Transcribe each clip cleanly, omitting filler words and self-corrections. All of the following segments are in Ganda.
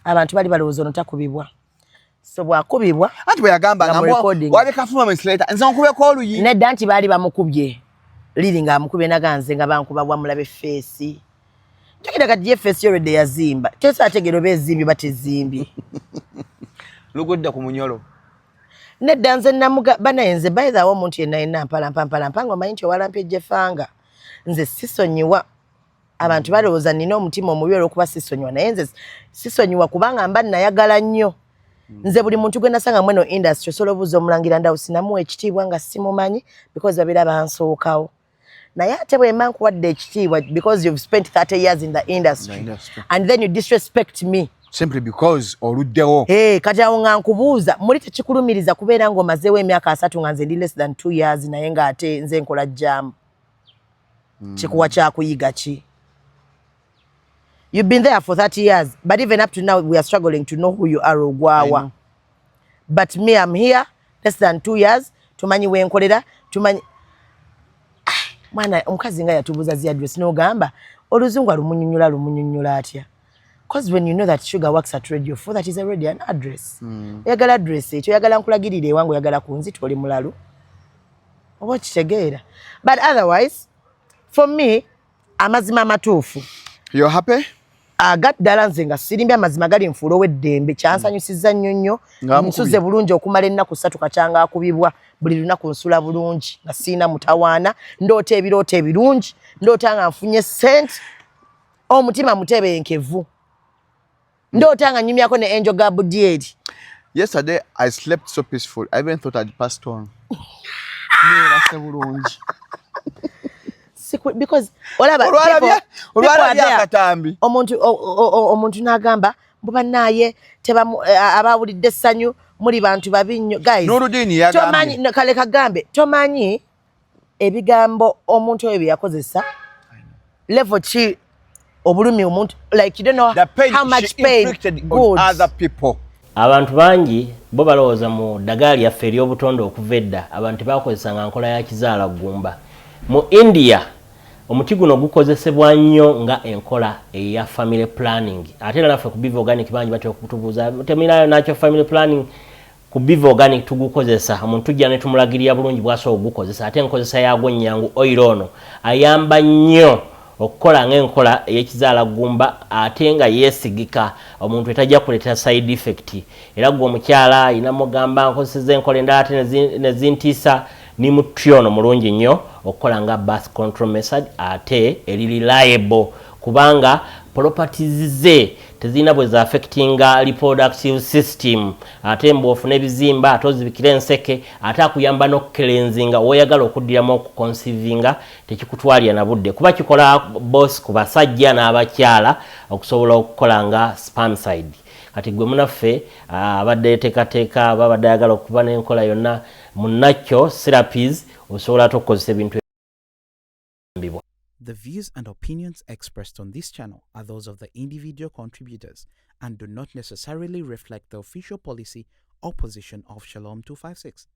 abantu bali balowooza ono takubibwa so bwakubibwa ati bwe yagamba ngambo wabeka fuma misleta nze nkubeko oluyi nedda nti baali bamukubye liri ng'amukubye naganze nga bankuba bwamulabe feesi tokera kati ye feesi yorwedde yazimba kyesa ategero beezimbi batezimbi lugudda ku munyolo nedda nze namuga banayenze bayithawo omuntu yenna yenna mpalampa ng'omanyi nti owalampye jefanga nze sisonyiwa abantu balowooza nina omutima omubi olw'okuba sisonyiwa naye nze sisonyiwa kubanga mba nayagala nnyo nze buli muntu gwe nasanga mweno industry osobola obuuza omulangira ndawo sinamuwa ekitiibwa nga simumanyi because babeera bansookawo naye ate bwe mba nkuwadde ekitiibwa because you've spent 30 years in the industry and then you disrespect me simply because oluddewo kati awo nga nkubuuza muli tekikulumiriza kubeera ng'omazeewo emyaka 3 nga nze ndi less than 2 years naye ng'ate nze nkola jjaamu kikuwa kyakuyiga ki You've been there for 30 years, but even up to now, we are struggling to know who you are, Ogwawa. But me, I'm here, less than 2 years, tumanyi wenkolera, tumanyi... Mwana, omukazi nga yatubuza zi address, no gamba, oluzungu alumunyunyula atya. Because when you know that Shuga works at Radio 4, that is already an address. Oyagala address, oyagala nkulagirire ewange, oyagala kunzita oli mulalu. Oba kitegeera. But otherwise, for me, amazima matuufu. You're happy? Ddala nze nga sirimbi amazima gali nfuula ow'eddembe kyansanyusiza nnyo nsuze bulungi okumala ennaku 3 kakyanga akubibwa buli lunaku nsula bulungi nga siina mutawaana ndoota ebirooto ebirungi ndoota nga nfunye ssente omutima mutebenkevu ndoota nga nnyumyako ne Angel Gabudieri. Yesterday I slept so peaceful. I even thought I'd passed on. Nirase bulungi. Because omuntu n'agamba mbuba naye abawulidde essanyu muli bantu babi nnyo guys tomanyi kale kagambe tomanyi ebigambo omuntu oyo bye yakozesa level ki obulumi omuntu like you don't know how much pain good other people. Abantu bangi bo balowooza mu ddagala lyaffe ery'obutonde okuva edda abantu bakozesanga nkola ya kizaala gumba. Mu India omuti guno gukozesebwa nnyo nga enkola eya family planning. Ate era naffe ku Biva Organic bangi batya okutubuuza temirayo nakyo family planning ku Biva Organic tugukozesa omuntu tujja ne tumulagirira bulungi bw'asobola ogukozesa ate enkozesa yaagwo nnyangu oil ono ayamba nnyo okukola ng'enkola ey'ekizaala gumba ate nga yeesigika omuntu etajja kuleetera side effect. Era gwe omukyala ayina mugamba nkozeseza enkola endala ate ne zintiisa ni mutyono mulungi nnyo okukola nga birth control method ate eri reliable kubanga properties ze tezina bwe za affecting reproductive system ate mbofu n'ebizimba ate ozibikira enseke ate akuyamba n'okukelenzinga oyagala okuddiramu okuconcevinga tekikutwalya na budde kuba kikola boss ku basajja n'abakyala okusobola okukola nga spermicide. Kati gwe munaffe abadde teekateeka babadde ayagala okuba n'enkola yonna munakyo therapies osobola tokozesa ebintu ebibwa. The views and opinions expressed on this channel are those of the individual contributors and do not necessarily reflect the official policy or position of Shalom 256.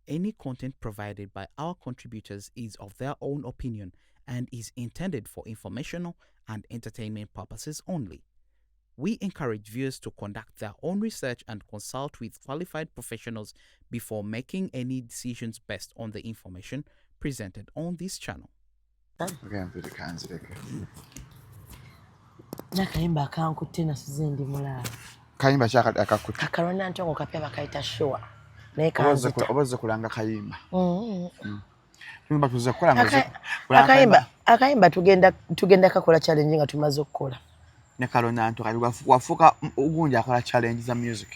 Any content provided by our contributors is of their own opinion and is intended for informational and entertainment purposes only. We encourage viewers to conduct their own research and consult with qualified professionals before making any decisions based on the information presented on this channel. Nakayimba akankutte nasuze ndi mulala. Kayimba kyaka akakutte. Akarona ntongo kapya bakaita showa. Naye kanze obaze kulanga kayimba. Kayimba tuza kukola ngazo. Akayimba tugenda kakola challenge nga tumaze okukola. Ne kalona nto kali wafuka ugunja akola challenge za music.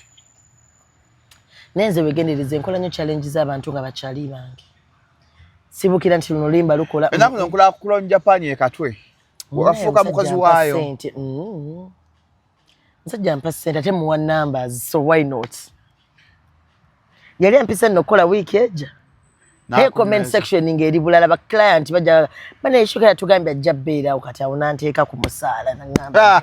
Nenze wegendereze nkola nyo challenge z'abantu nga bachali bange. Sibukira nti luno limba lukola. Enakuno nkula kulon Japan ekatwe. Wafuka mukozi wayo. Nsajja mpa sente ate mu one numbers so why not? Yali ampisa nokola week eja. Hey comment section ngeri bulala ba client baja bana ishuka yatugambya jabbeera okati awona nteeka ku musala nangamba.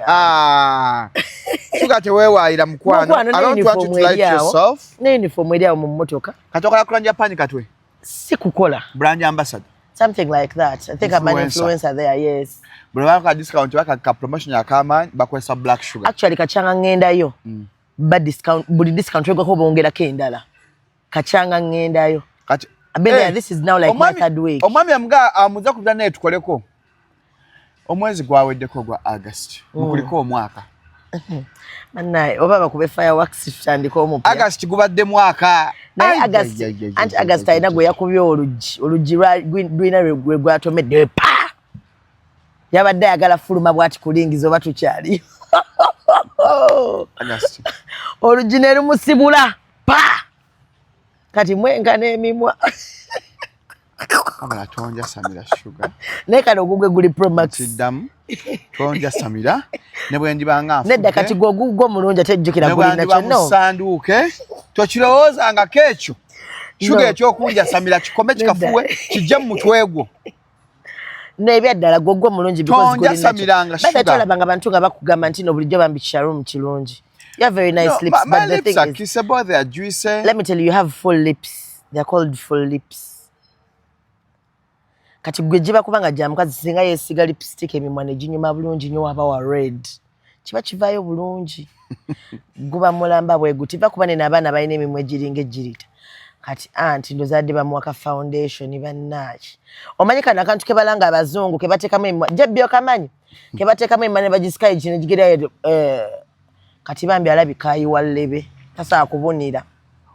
Shuga te wewe ayira mukwano. I don't want you to lie to yourself. Ne uniform eri awo mu motoka. Katoka kulon Japan katwe. Si kukola. Brand ambassador. Something like that. I think I'm an influencer there, yes. But I discount ka promotion ya kama bakwesa black sugar. Actually kachanga ngenda yo. But discount go ko bongera kendala. Kachanga ngenda yo. This is now like my third week. Omwami amga amuza kubita naye tukoleko. Omwezi gwaweddeko gwa August. Mukuliko omwaka. Manai obaba kube fireworks tutandika omupya. August gubadde mwaka. Na August anti August ayina gwe yakubye olugi lwina lwe gwatomedde pa. Yabadde ayagala fuluma bwati kulingizo batukyali. August. Olugi ne lumusibula pa. Kati mwenga n'emimwa. Amala tonja Samira Shuga. Nekano gugwe guli Pro Max. Tidam. Tonja Samira. Ne bwe ndibanga afu. Nedda kati gwo mulungi atejjukira guli nakyo no. Sanduke. Tokirowooza nga kekyo. Shuga ekyokunja Samira kikome kikafuwe kijja mu mutwegwo. Nebyaddala gwo mulungi because guli nakyo. Tonja Samira nga Shuga. Bada tolabanga bantu nga bakugamba nti no bulijjo bambi Shalom kirungi. You have very nice lips, but the thing is, kissable, they are juicy. Let me tell you, you have full lips. They are called full lips. Kati gwe jiba kubanga jamukazi singa yesiga lipstick emimwa ne jinyuma bulungi nyo waba wa red. Kiba kivayo bulungi. Guba mulamba bwe gutiva kuba ne abaana balina emimwa egiringa ejirita. Kati anti ndozadde bamuwaka foundation bannaaki. Omanyi kana akantu ke balanga abazungu ke bateekamu emimwa. Jebbyo kamanyi. Ke bateekamu emimwa ne bagisikayo kino jigera kati bambi alabika ayiwalebe tasa akubonera.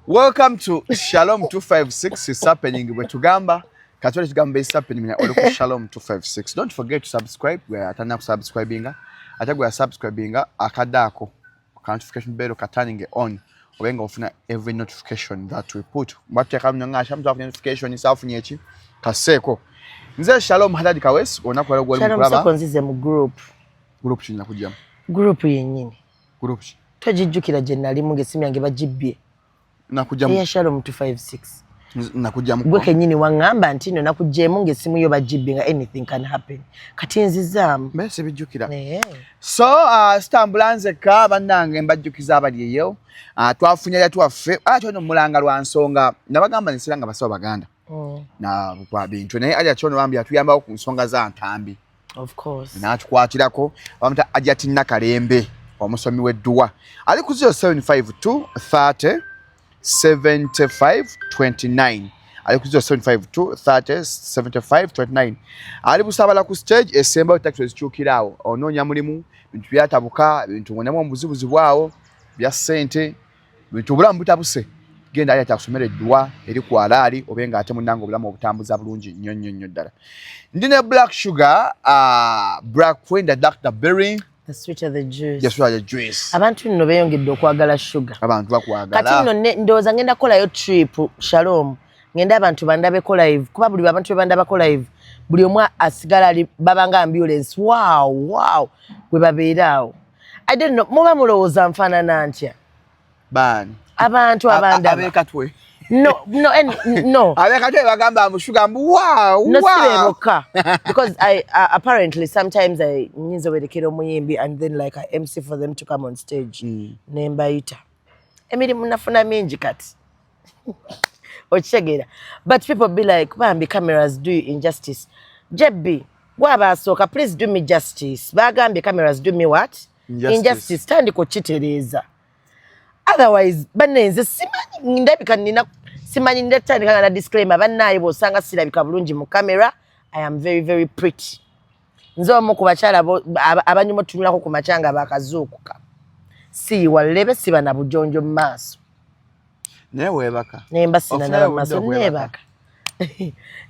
Welcome to Shalom 256 is happening with Tugamba. Katwale Tugamba is happening na oluko Shalom 256. Don't forget to subscribe. We are atana subscribinga. Atagwa subscribinga akadako. Notification bell turning on. Obenga ofuna every notification that we put. Mwate kamnya ngasha mtu afuna notification isafunye echi. Kaseko. Nze Shalom hadadi kawes onakola gwa mulaba. Shalom sekonzize mu group. Group china kujjamu. Group yennyini. Group. Tojijjukira je nali mu ngesimu yange bagibbye. Nakujjamu. Ya Shalom 256. Nakujjamu. Gwe kennyini wangamba nti no nakujjemu ngesimu yo bagibbye nga anything can happen. Kati nzizaamu. Mbese bijjukira. So stambulanze ka bannange mbajjukiza abaliyeyo. Twafunya ya twaffe. Kyono mulanga lwa nsonga. Nabagamba nisiranga basawo baganda. Na kwa bintu naye ali kyono bambi atuyambawo ku nsonga za ntambi. Of course. Na tukwatirako bamuta ajati nakalembe. Omusomi wedduwa ali ku 0752 30 75 29 ali ku 0752 30 75 29 ali busabala ku stage esemba taxi zichukirawo ononya mulimu bintu byatabuka bintu ngonamu omuzibuzi bwawo bya sente bintu bulamu butabuse genda ali atakusomera edduwa eri ku alali obenga ate munango bulamu obutambuza bulungi nnyo ddala ndine black sugar black friend Dr. Berry. The sweeter the juice. The sweeter the juice. Abantu nno beyongedde okwagala sugar. Abantu bakwagala. Kati nno ndowooza ngenda kolayo trip Shalom. Ngenda abantu bandabeko live. Kuba buli abantu bandabako live. Buli omu asigala ali babanga ambulance. Wow. Bwe babeeraawo. I don't know. Muba mulowooza nfaanana ntya? Bani. Abantu abandaba. Abekatwe. No. Abekatwe bagamba amushuga mbu wow. No sibeboka. Because I apparently sometimes I nyinza werekera omuyimbi and then like I MC for them to come on stage. Nembayita. Emirimu nafuna mingi kati. Ochegera. But people be like, bambi cameras do you injustice. Jebbi, wabasooka please do me justice. Bagambye cameras do me what? Injustice. Tandiko kitereeza. Otherwise, banenze simanyi ndabika nina simanyi ndatandika na disclaimer bannaye bosanga sirabika bulungi mu camera. I am very very pretty. Nzo mu kubakyala abanyuma tunulako ku machanga bakazuukuka. Si walebe siba na bujonjo mu maaso. Newe baka. Nemba sina na maaso nebaka.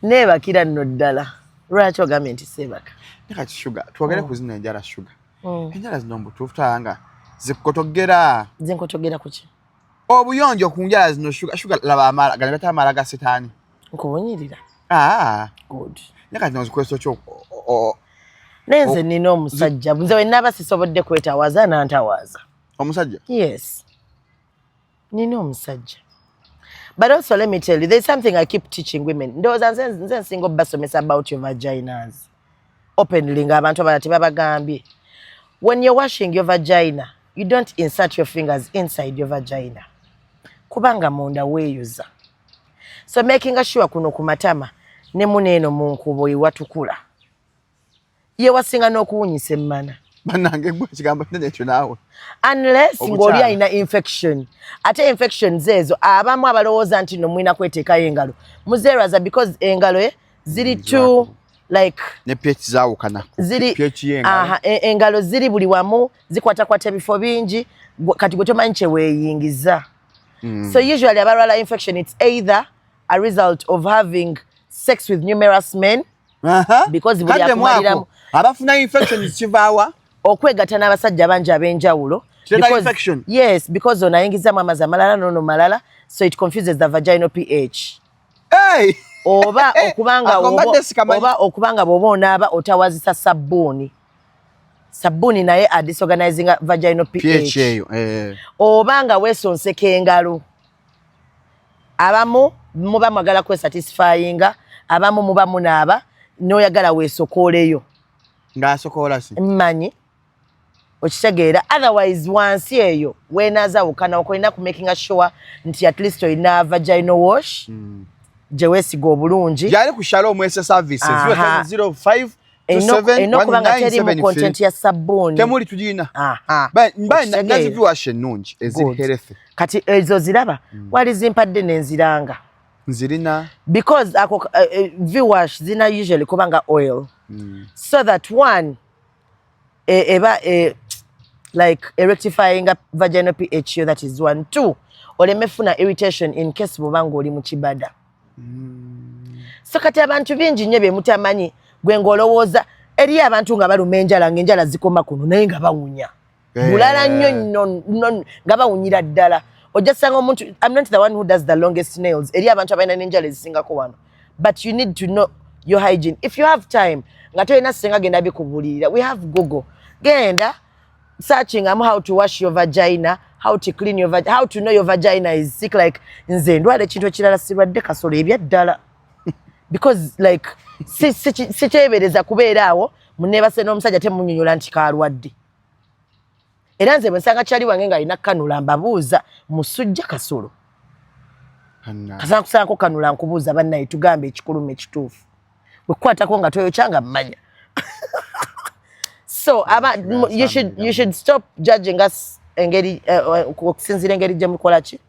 Nebakira nno ddala. Lwaki ogambye nti sebaka. Nekati sugar. Twogere ku zino enjala sugar. Enjala zino mbutuufutanga. Zikotogera. Zinkotogera kuki? Obuyonjo ku njala zino sugar laba amala galeta amala ga setaani. Nkubunyirira. Good. Nekati no zikweso kyo Nenze nina omusajja. Nze wenna basisobodde kwetawaaza n'antawaaza. Omusajja? Yes. Nina omusajja. But also let me tell you, there's something I keep teaching women. Ndowooza nze nsinga obbasomesa about your vaginas. Openly ng'abantu abalala tebabagambye. When you're washing your vagina, you don't insert your fingers inside your vagina. Kubanga munda weeyuza. So making sure kuno ku matama ne muneeno mu nkubo ewatukula ye wasinga n'okuwunyisa emmana banange gwe kigambo kinene ekyo naawe unless ng'oli alina infection ate infections ezo abamu abalowooza nti no mwina kweteekayo engalo muzeeraza because engalo ziri too like ne pH zaawukana ziri pH y'engalo engalo ziri buli wamu zikwatakwata ebifo bingi kati gwe tomanyi kye weeyingiza so usually abalwala infection it's either a result of having sex with numerous men because buli akumaliramu abafuna infection kivaawa okwegatta n'abasajja bangi ab'enjawulo yes because onayingizamu amazzi amalala nono malala so it confuses the vaginal pH oba okubanga bw'oba onaaba otawazisa sabbuuni naye adisorganizing vaginal pH oba nga weesonseka engalo abamu muba mwagala kwesatisfyinga abamu muba munaaba n'oyagala weesokooleyo ng'asokoola si mmanyi okitegeera otherwise wansi eyo weenazaawukana okolina ku making sure nti at least olina vaginal wash gye weesiga obulungi gyali ku Shalom services 05 enokuba nga teri mu content ya sabbuuni temuli tugiina naziviwash ennungi eziri health kati ezo ziraba wali zimpadde nenziranga nzirina because viwash zina usually kubanga oil so that one eba like rectifying a vaginal pH that is one two olemefuna irritation in case bobanga oli mu kibada so kati abantu bingi nnyo bemutamanyi gwe ng'olowooza eri abantu nga baluma enjala ng'enjala zikoma kuno naye nga bawunya bulala nnyo nga bawunyira ddala ojja sanga omuntu I'm not the one who does the longest nails eri abantu abalina n'enjala ezisingako wano but you need to know your hygiene if you have time nga tolina senga genda bikubulirira we have Google genda searching how to wash your vagina how to clean your vagina how to know your vagina is sick like nze ndwala ekintu ekirala sirwadde kasolo ebyaddala because like sikyebereza kubeera awo munneebase n'omusajja temunyonyola nti kalwadde era nze bwe nsanga kyali wange nga alina kanula mbabuuza musujja kasolo kasana kusaako kanula nkubuuza bannaye tugambe ekikulumu ekituufu bwekukwatako nga toyokyanga mmanya so you should stop judging us engeri okusinziira engeri gye mukola ki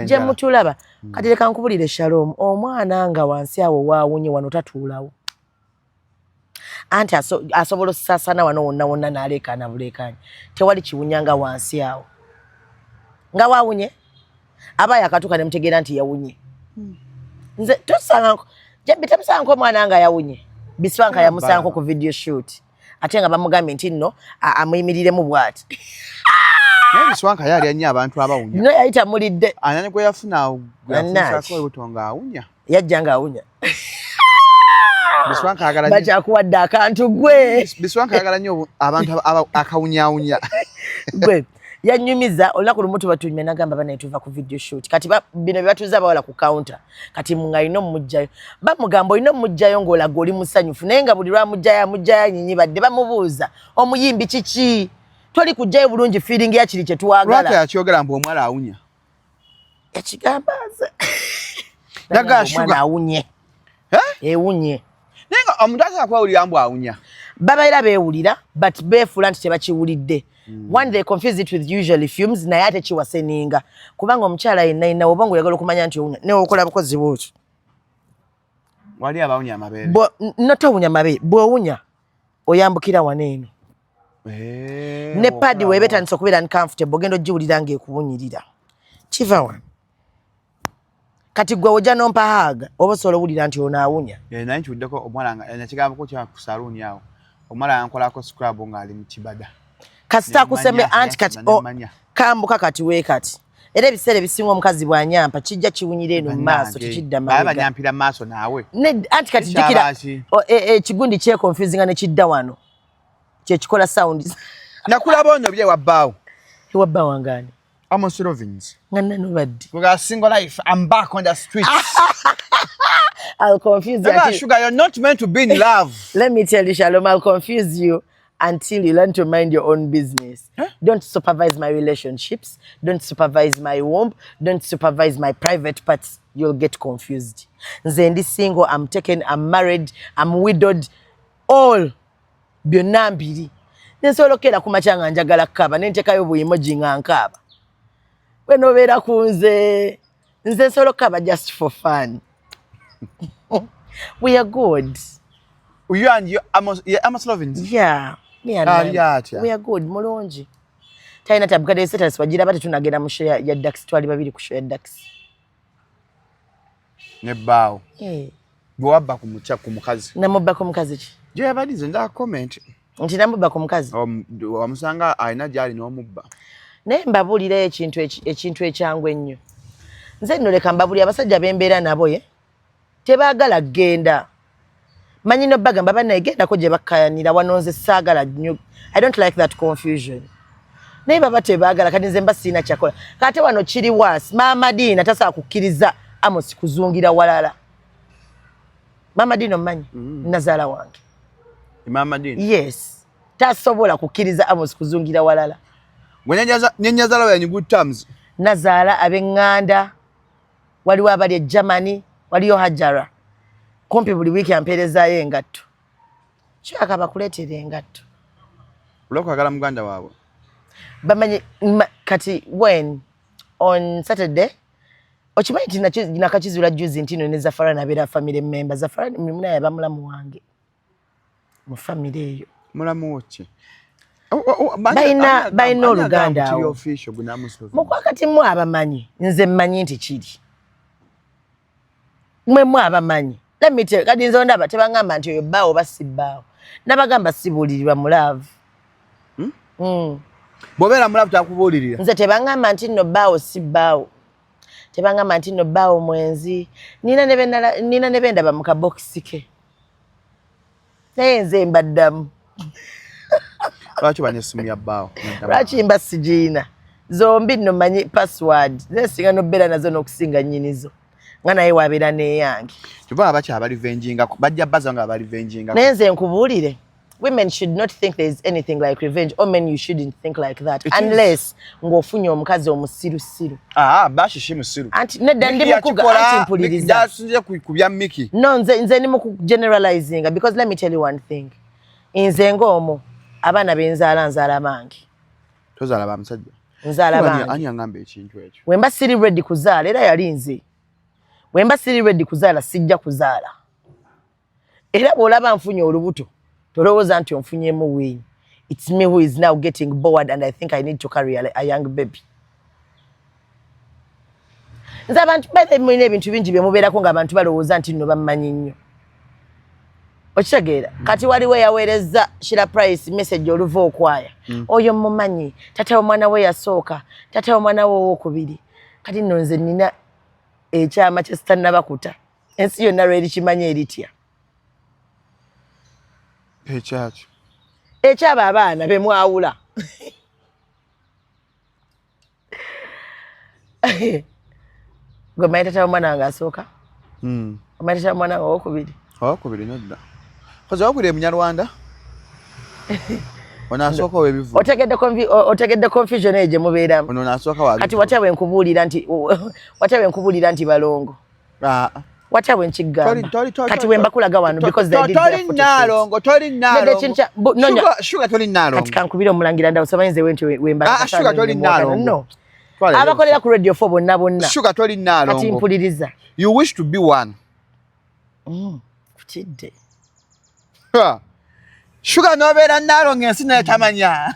gye mutulaba kati leka nkubulire Shalom omwana nga wansi awo waawunye wano tatuulawo anti asobola osaasana wano wonna wonna n'aleekaana buleekaanyi tewali kiwunyanga wansi awo nga waawunye aba yakatuuka ne mutegeera nti yawunye nze tosanganko jabbi temusanganko omwana nga yawunye biswanka yamusanganko ku video shoot ate nga bamugambye nti nno amuyimiriremu bw'ati biswanka yali nnyo abantu abawunya no yayita mulidde anani gwe yafuna gweyafunisako ebutonga awunya yajja nga awunya biswanka agala bakyakuwadde akantu gwe biswanka agala nnyo abantu akawunyawunya gwe yanyumiza olunaku lumu tubatunyume nagamba banaye tuva ku video shoot kati bino bebatuuza bawala ku counter kati munga alina omujjayo bamugamba olina omujjayo ng'olaga oli musanyufu naye nga buli lwamujjayo amujjayo anyinyi badde bamubuuza omuyimbi kiki toli kujjayo bulungi feeling ya kiri kye twagala lwaki yakyogera mbu omwala awunya yakigamba ze naga Shuga awunye ewunye naye nga omuntu asobola kwawulira mbu awunya babaira beewulira but beefuula nti tebakiwulidde one they confuse it with usually fumes naye ate kiwaseninga kubanga omukyala yenna oba ng'oyagala okumanya nti owunya naye okola bukozi bwotyo wali abawunya amabeere notowunya mabeere bw'owunya oyambukira wano eno ne padi weeba etandisa okubeera uncomfortable ogenda ogiwulira ng'ekuwunyirira kiva wano kati gwe ojja nompa haaga oba osobola owulira nti onaawunya naye nkiwuddeko omwana nga nakigambako kya ku saluuni awo omwana yankolako scrub ng'ali mu kibada kasita akuseme anti kati kambuka kati weekati era ebiseera ebisinga omukazi bw'anyampa kijja kiwunyira eno mu maaso tekidda mabega banyampira mu maaso naawe anti kati jjukira ekigundi kyekonfusinga ne kidda wano kyekikola sound nakulaba ono bye wabbaawo ewabba wangaani Amos Rovins nga nanobadde we got single life I'm back on the streets I'll confuse you Sugar you're not meant to be in love let me tell you Shalom I'll confuse you until you learn to mind your own business. Huh? Don't supervise my relationships. Don't supervise my womb. Don't supervise my private parts. You'll get confused. Nze ndi single, I'm taken, I'm married, I'm widowed, all. Byonna mbiri. Nsobola okera ku machanga njagala kaba nentekayo buyimoji nga nkaba. Bwe nobeera ku nze nsobola okaba just for fun. We are good. You and you Amos Lovins? Yeah. Me and Yeah. we are good. Mulungi. Taina tabukade status wagira bati tunagenda mu show ya Dax twali babiri ku show ya Dax. Ne bawo. Bwabba ku mukazi. Namubba ku mukazi ki? Je yabadize nda comment. Nti namubba ku mukazi. Wamusanga aina jali n'omubba. Naye mbabulira ekintu ekyangu ennyo. Nze nno leka mbabulira abasajja bembeera nabo tebaagala genda. Manyi no bagamba banaye gendako gye bakkayanira wano nze saagala nnyo. I don't like that confusion. Naye baba tebaagala kati nze mba sirina kyakola. Kate wano kiri waasi. Maama Diina tasobola kukkiriza Amos kuzungira walala. Maama Diina omumanyi? Nazaala wange. Maama Diina? Yes. Tasobola kukkiriza Amos kuzungira walala. Nyenyazaala we in good terms. Nazaala ab'eŋŋanda, waliwo abali e Germany, waliyo Hajara. Kumpi buli wiiki ampeerezaayo engatto. Kyaka bakuleetera engatto. Olw'okwagala muganda waabwe. Bamanyi kati when on Saturday okimanyi nti nakakizuula juzi nti no ne Zafara nabeera family member. Zafara naye aba mulamu wange mu family eyo. Mulamu ki? Balina oluganda awo. Mukwakati mwe abamanyi nze mmanyi nti kiri. Mwe abamanyi. Let me tell you, kadi nze ndaba tebangamba nti oyo bbaawo oba si bbaawo. Nabagamba sibuulirirwa mu love. Bw'obeera mu love takubuulirira. Nze tebangamba nti nno bbaawo si bbaawo. Tebangamba nti nno bbaawo mwenzi. Nina ne bendaba mu kabokisi ke. Naye nze mbaddamu. Lwaki oba n'essimu ya bbaawo? Lwaki mba sigiina? Zombi nno manyi password. Nesinga n'obbeera nazo n'okusinga nnyinizo. Nga naye wabeera n'eyange. Kyova abakyala balivenjingako. Bajja bbaza nga balivenjingako. Naye nze nkubuulire. Women should not think there is anything like revenge. Or men, you shouldn't think like that. Unless ng'ofunye omukazi omusirusiru. Bashishi musiru. Anti nedda ndi mukuga anti mpuliriza. Jasunze ku bya Mickey. No, nze ni muku generalizing because let me tell you one thing. Nze ng'omo abaana nzaala bange. Tozaala ba musajja. Nzaala bange. Ani angamba ekintu ekyo. Wemba siri ready kuzaala era yali nze. Wemba siri ready kuzaala sijja kuzaala. Era bw'olaba nfunye olubuto. Tolowooza nti onfunyemu weeyi. It's me who is now getting bored and I think I need to carry a young baby. Nze abantu mulina ebintu bingi bye mubeerako ng'abantu balowooza nti nno bammanyi nnyo. Okitegeera kati waliwo yaweereza Shira Price message oluva okwaya. Oyo mumanyi tata omwana we yasooka, tata omwana we owokubiri. Kati nno nze nina ekyama kye sitannabakuta. Ensi yonna lweri kimanyi eritya. Ekyaki. Ekyaba abaana be mwawula. Gwe manyi tata omwana wange asooka? Omanyi tata omwana wange owokubiri? Owokubiri nedda. Koza owokubiri Munyarwanda? Ono asooka w'ebivu. Otegedde confusion eyo gye mubeeramu. Ono asooka wa. Kati watya bwe nkubuulira nti balongo. Watya bwe nkigamba. Kati bwe mbakulaga wano because they did their photoshoot. Toli naalongo. Shuga toli naalongo. Kati kankubira omulangira ndawo somanyi nze we mbaka. Shuga toli naalongo. No. Abakolera ku Radio 4 bonna. Shuga toli naalongo. Kati mpuliriza. You wish to be one. Kutidde. Shuga nobeera naalongo ensi naye tamanya.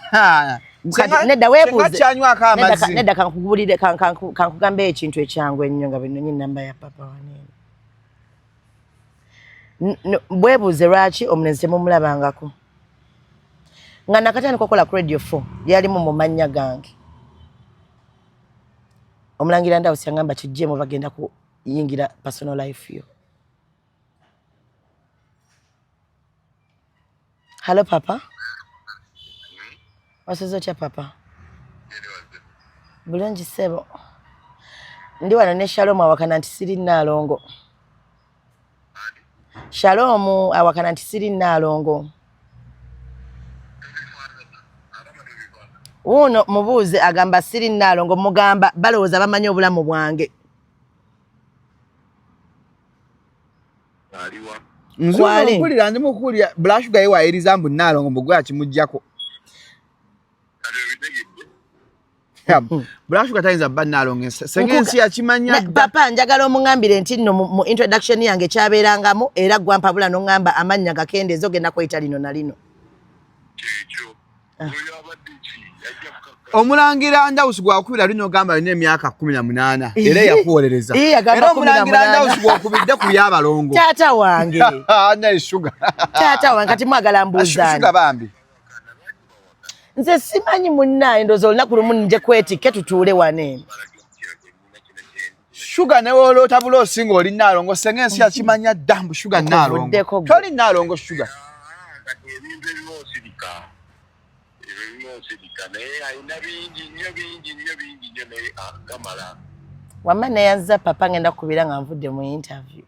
Nedda weebuuze. Kyanywa amazzi. Nedda kankubulire kankugambe ekintu ekyangu ennyo nga bino namba ya papa wanene. Bwebuuze lwaki omulenzi temumulabangako. Nga nakatandika okukola ku Radio 4 yalimu mu mannya gange. Omulangira Ndawo yangamba kijjemu bagenda kuyingira personal life yo. Hello papa. Wasaze otya papa? Bulungi ssebo. Ndi wano ne Shalom awakana nti siri naalongo. Shalom awakana nti siri naalongo. Uno mubuuze agamba siri Nalongo mugamba balowooza bamanyi obulamu bwange. Nzuko mpulira ndi mukulira Black Shuga yewa erizambu Nalongo mbugwa kimujjako. Black Shuga tayinza bba Nalongo sengensi yakimanya. Papa njagala omungambire nti nno mu introduction yange kyabeerangamu era gwa mpabula n'ongamba amannya gakendeezo genda kweyita lino na lino. Omulangira Ndawusi gwakubira lino gamba alina emyaka 18 era yakuwolereza. Era omulangira Ndawusi gwakubidde ku yabalongo. Taata wange. Ne Shuga. Taata wange kati mwagala mbuuzaani. Shuga bambi. Nze simanyi munnaye ndowooza olunaku lumu nje kwetikke tutuule wane. Shuga ne woolota bulo osinga oli Nalongo sengensi yakimanya dda Shuga Nalongo. Toli Nalongo Shuga. Wamma neyanza papa ngenda kubira nga nvudde mu interview.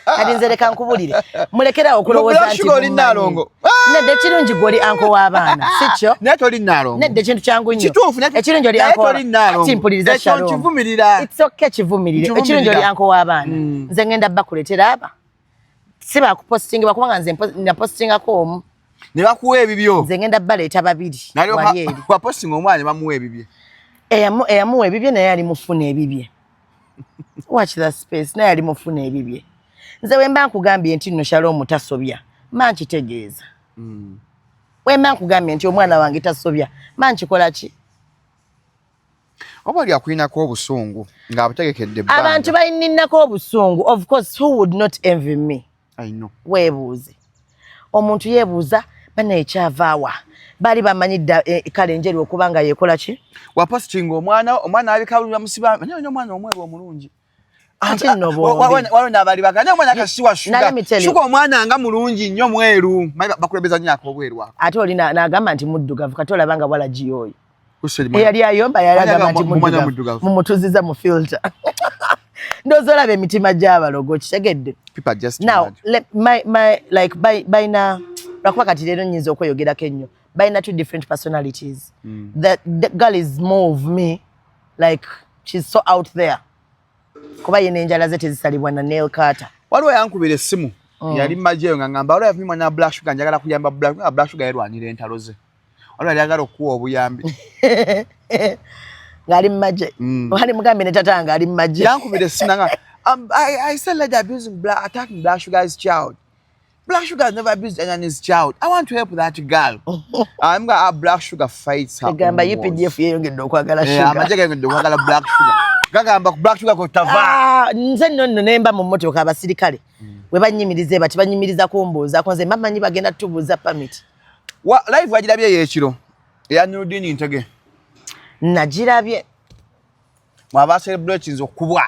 Kati nze leka nkubulire mulekera okulowooza nti oli Nalongo. Nedde kirungi gwoli anko w'abaana sikyo? Naye toli Nalongo. Nedde kintu kyangu nnyo. Kituufu ekirungi oli anko timpuliriza Shalom. Kivumirira. It's okay kivumirire. Ekirungi oli anko w'abaana. Nze ngenda bakuleetera aba. Si bakupostinga bakubanga nze napostingako omu. Ne bakuwa ebibyo. Nze ngenda baleeta babiri. Wali eri. Wapostinga omwana bamuwa ebibye. Eyamuwa ebibye naye ali mufuna ebibye. Watch that space naye ali mufuna ebibye. Nze wemba nkugambye nti nno Shalom tasobya mankitegeeza. Wemba nkugambye nti omwana wange tasobya mankikola ki? Oba ali akulinako obusungu ng'abutegekedde bbanga. Abantu bayininako obusungu. Of course who would not envy me? I know. Weebuuze. Omuntu yeebuuza bana ekyavaawa. Bali bamanyidda kale njeru okubanga yekola ki? Wapostinga omwana abikabulira musiba nyo omwana omweru omulungi. Ati nno bo. Walona abali baganya omwana akasiwa Shuga. Shuga omwana nga mulungi nnyo mweru. Bakulebeza nnyako obweru ako. Ate oli n'agamba nti muddugavu kati olabanga wala giyoyo. Kusema. Eyali ayomba yalagamba nti muddugavu. Mumutuziza mu filter. Ndozo olaba emitima gy'abalogo kitegedde. People just now my like by na lwakuba kati leero nnyinza okweyogerako ennyo. By two different personalities. The girl is more of me, like she's so out there. Kuba yene enjala ze tezisalibwa na nail cutter. Waliwo yankubira essimu. Yali majeyo nga ngamba waliwo yafunye mwana Black Shuga njagala kuyamba Black Shuga yerwanira entalo ze. Waliwo yagala okuwa obuyambi. Ngali maje. Wali mugambe ne tata nga ali maje. Yankubira essimu nga I said like abusing attacking Black Shuga's child. Black Shuga has never abused anyone's child. I want to help that girl. I'm going to have Black Shuga fights her. Gamba UPDF yeyongedde okwagala Shuga. Amajja yeyongedde okwagala Black Shuga. Gagamba Black Shuga ko tava. Nze nno nemba mu mmotoka abasirikale. We banyimirize bati banyimiriza kumbooza ko nze mamanyi bagenda tubuuza permit. Live wagirabye yekiro. Ya Nudini Ntege. Nagirabye. Mwaba celebrations okubwa.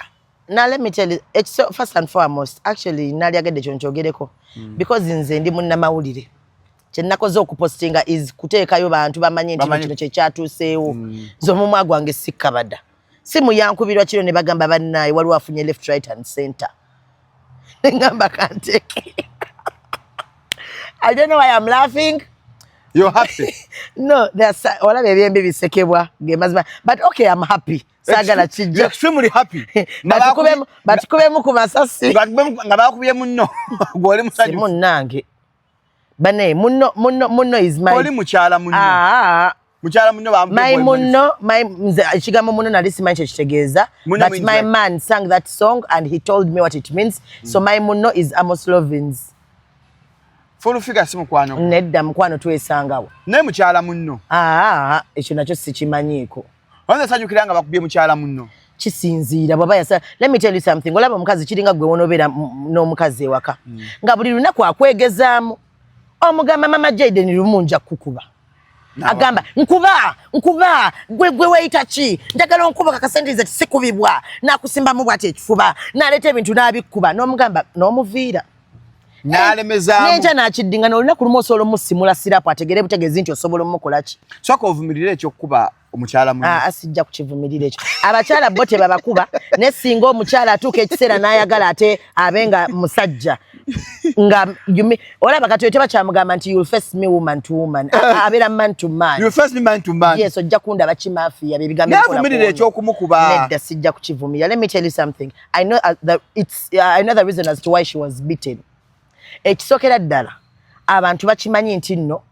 Now let me tell you, it's first and foremost, actually, nali agede chonchogereko. Because nze ndi munnamawulire. Kye nakoze okupostinga is kuteekayo bantu bamanye nti kino kye kyatuuseewo. Nze omumwa gwange sikkabada. Simu yankubirwa kiro ne bagamba bannaye waliwo afunye left, right and center. Ngamba kanteke. I don't know why I'm laughing. You're happy? No, there's all of ebyembi bisekebwa gemazima. But okay, I'm happy. Sagala chijja. You're extremely happy. But kubemu ku masasi. Nga bakubye munno. Gwoli musajju. Munnange. Bane munno is my. Oli mukyala munno. Mukyala munno bambe. My munno, ekigambo munno nali simanyi kye kitegeeza. But my man sang that song and he told me what it means. So my munno is Amos Lovins. Fulu figure simu kwano. Nedda mukwano twesangawo. Ne mukyala munno. Ekyo nakyo sikimanyiiko. Wanza sajukiranga bakubye mukyala munno. Kisinziira baba yasa. Let me tell you something. Olaba omukazi kiringa gwe wonobeera n'omukazi ewaka. Nga buli lunaku akwegezaamu. Omugamba mama Jaden lumunja kukuba. Agamba nkuba gwe wayita ki njagala onkuba kakasendeza kisikubibwa nakusimbamu bwate ekifuba naleeta ebintu n'abikuba n'omugamba n'omuviira. Nalemezaamu. Nenja nakiddinga n'olunaku lumu osobola omusimula sirapu ategere butegeezi nti osobola omukola ki. Soka ovumirire ekyokuba omukyala munno. Asijja kukivumirira ekyo. Abakyala bo tebabakuba ne singa omukyala atuuka ekiseera n'ayagala ate abenga musajja nga olaba kati teba kyamugamba nti you'll face me woman to woman abera man to man. You'll face me man to man. Yes, ojja kunda bakimafia bebigambe kola. Navumirira ekyokumukuba. Nedda sijja kukivumira. Let me tell you something. I know I know the reason as to why she was beaten. Ekisokera ddala abantu bakimanyi nti nno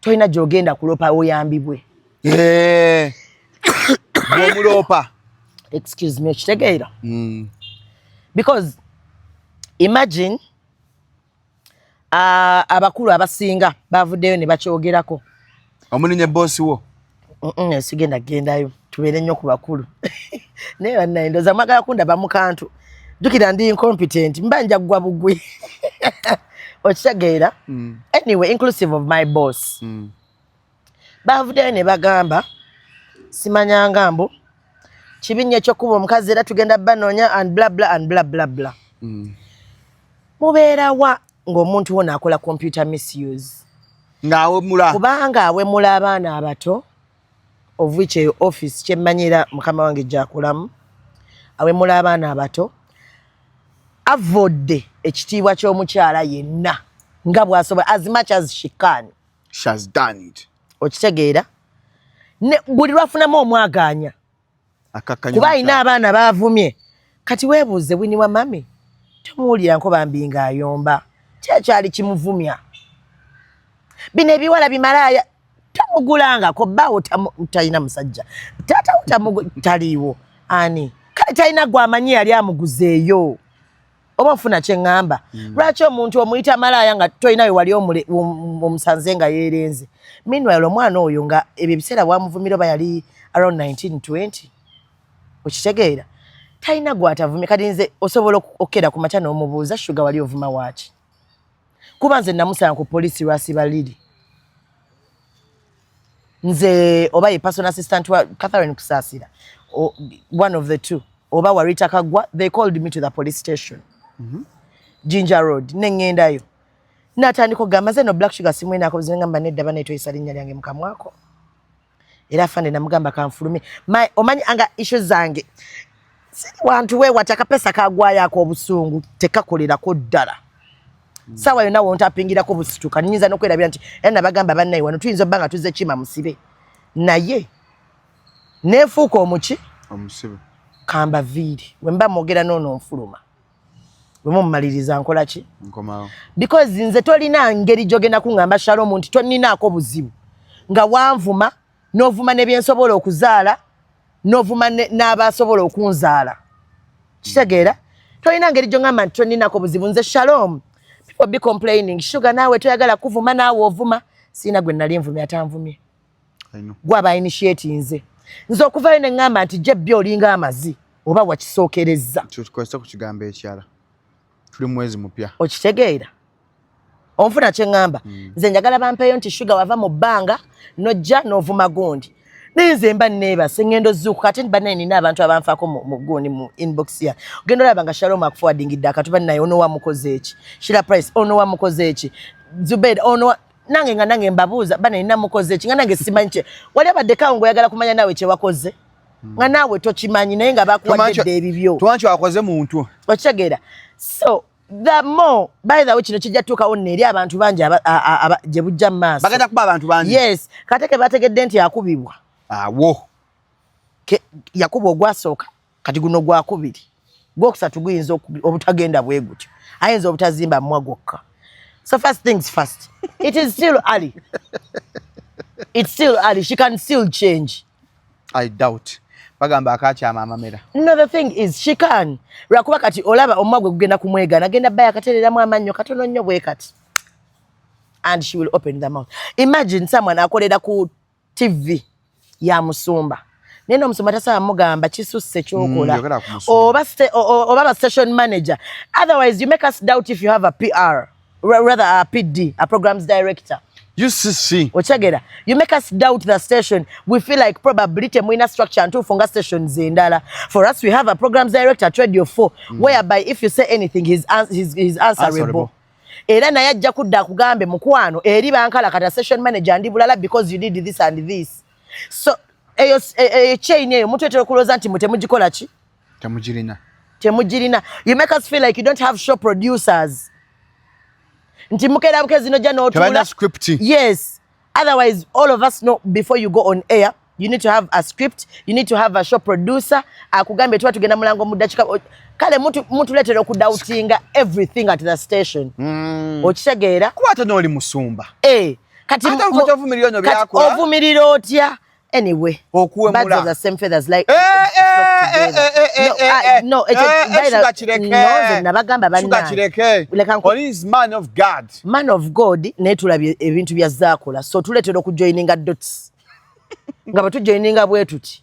toyina gy'ogenda kulopa oyambibwe. Bw'omulopa. Excuse me, okitegeera? Because imagine abakulu abasinga bavuddeyo ne bakyogerako. Omulinye boss wo? Sigenda gendayo. Tubeere nnyo ku bakulu. Naye bannaye ndoza mwagala kundaba mu kantu. Jukira ndi incompetent. Mbanja gwa bugwi. Okitegeera? Anyway, inclusive of my boss. Bavuddeyo ne bagamba simanya ngambo kibinye ekyokuba omukazi era tugenda banoonya and blah blah and blah blah blah. Mubeera wa ng'omuntu wona akola computer misuse. Ng'awemula. Kubanga awemula abaana abato of which office kyemmanyira mukama wange gyakulamu awemula abaana abato avodde ekitiibwa ky'omukyala yenna nga bw'asobola as much as she can. She has done it. Okitegeera? Ne buli lwafunamu omwagaanya. Kuba alina abaana baavumye. Kati weebuuze Winnie wa mami. Tomuwulira nkoba mbi ng'ayomba. Kyakyali kimuvumya. Bino ebiwala bimalaaya tamugulangako bbaawo talina musajja. Taata taliiwo. Ani? Kale talina gw'amanyi yali amuguzeeyo. Oba ofuna kye ŋŋamba. Lwaki omuntu omuyita malaaya nga toyina we wali omusanze nga yeerenze. Meanwhile omwana oyo nga ebyo ebiseera bwamuvumira oba yali around 1920. Okitegeera? Talina gw'atavumye. Kati nze osobola okukera ku makya n'omubuuza Shuga wali ovuma waaki. Kuba nze namusanga ku poliisi lwasiba Lili. Nze oba ye personal assistant wa Catherine Kusaasira. One of the two. Oba Warita Kagwa, they called me to the police station. Ginger Road. Nengendayo. Natandika okugamba nze no Black Sugar simwena akoze ngamba nedda banetoyisa linnya lyange mukamwako. Era afande namugamba kanfulume. Omanyi anga issues zange. Wantu we wataka pesa kagwaya ko obusungu tekakolerako ddala. Sawa yona wontapingirako busituka nyinza nokwerabira nti ena bagamba bannayi wano tuyinza banga tuze kima musibe. Naye nefuuka omuki omusibe kamba viri wemba mogera nono nfuluma. Wemumaliriza nkola ki? Nkomao. Because nze tolina ngeri jogena kungamba Shalom nti toninaako buzibu. Nga wanvuma novuma nebyensobola okuzaala novuma n'abasobola okunzaala. Kitegeera? Tolina ngeri jongamba nti toninaako buzibu. Nze Shalom. People be complaining. Shuga nawe toyagala kuvuma nawe ovuma. Sina gwe nali nvumye atanvumye. Gwaba initiate nze. Nze okuvayo ne ngamba nti jebbi olinga amazi oba wakisookerezza. Tukwesa ku kigambo ekyala. Tuli mwezi mupya. Okitegeera? Onfuna kye ngamba. Nze njagala bampeeyo nti Shuga wava mu bbanga nojja n'ovuma gundi. Ninze mba neebase ngendo zuuku kati bannaye nina abantu abanfaako mu gundi mu inbox ya. Ogenda olaba nga Shalom akuforwardingidde akatuba naye ono wamukoze eki. Shira Price ono wamukoze eki. Zubeda ono nange nga nange mbabuuza bannaye namukoze eki nga nange simanyi kye. Wali abaddekawo ngoyagala kumanya naawe kye wakoze. Nga naawe tokimanyi naye nga bakuwadde ebibyo. Tuwanki wakoze muntu. Okitegeera? So the more by the way kino kijja tuukawo neri abantu bangi gye bujja mu maaso. Bagenda kuba abantu bangi. Yes. Kateke bategedde nti akubibwa. Awo. Yakuba ogwasooka kati guno gwakubiri. Gwokusatu guyinza obutagenda bwe gutyo. Ayinza obutazimba mmwa gwokka. So first things first. It is still early. It's still early. She can still change. I doubt. Bagamba akakyama amamera. No, the thing is she can. Lwakuba kati olaba omwagwe gugenda kumwegana agenda baya akatereramu amannyo katono nnyo bwe kati. And she will open the mouth. Imagine someone akolera ku TV ya musumba. Neno musumba tasaba mugamba kisusse kyokola. Oba ba station manager. Otherwise you make us doubt if you have a PR. Rather a PD, a programs director. You see. Ochagera. You make us doubt the station. We feel like probably temuina structure and tufunga station zindala. For us, we have a programs director at Radio 4, whereby if you say anything, he's answerable. Era naye ajja kudda kugambe mukwano eri bankala kata station manager ndi bulala because you did this and this. So eyo chain eyo mutwe terokuloza nti mutemugikola ki? Temugirina. You make us feel like you don't have show producers. nti mukera bukezi no jano tula script. Yes, otherwise all of us know before you go on air you need to have a script, you need to have a show producer akugambe tuwa tugenda mulango mudachika kale muntu letera okudoutinga everything at the station. Okitegeera kwata noli musumba kati ovumiriro byakula ovumiriro otya anyway birds of the same feathers like no nabagamba man of God naye tulabye ebintu bya zaakola so tuletera okujoininga dots nga batujoininga bwe tuti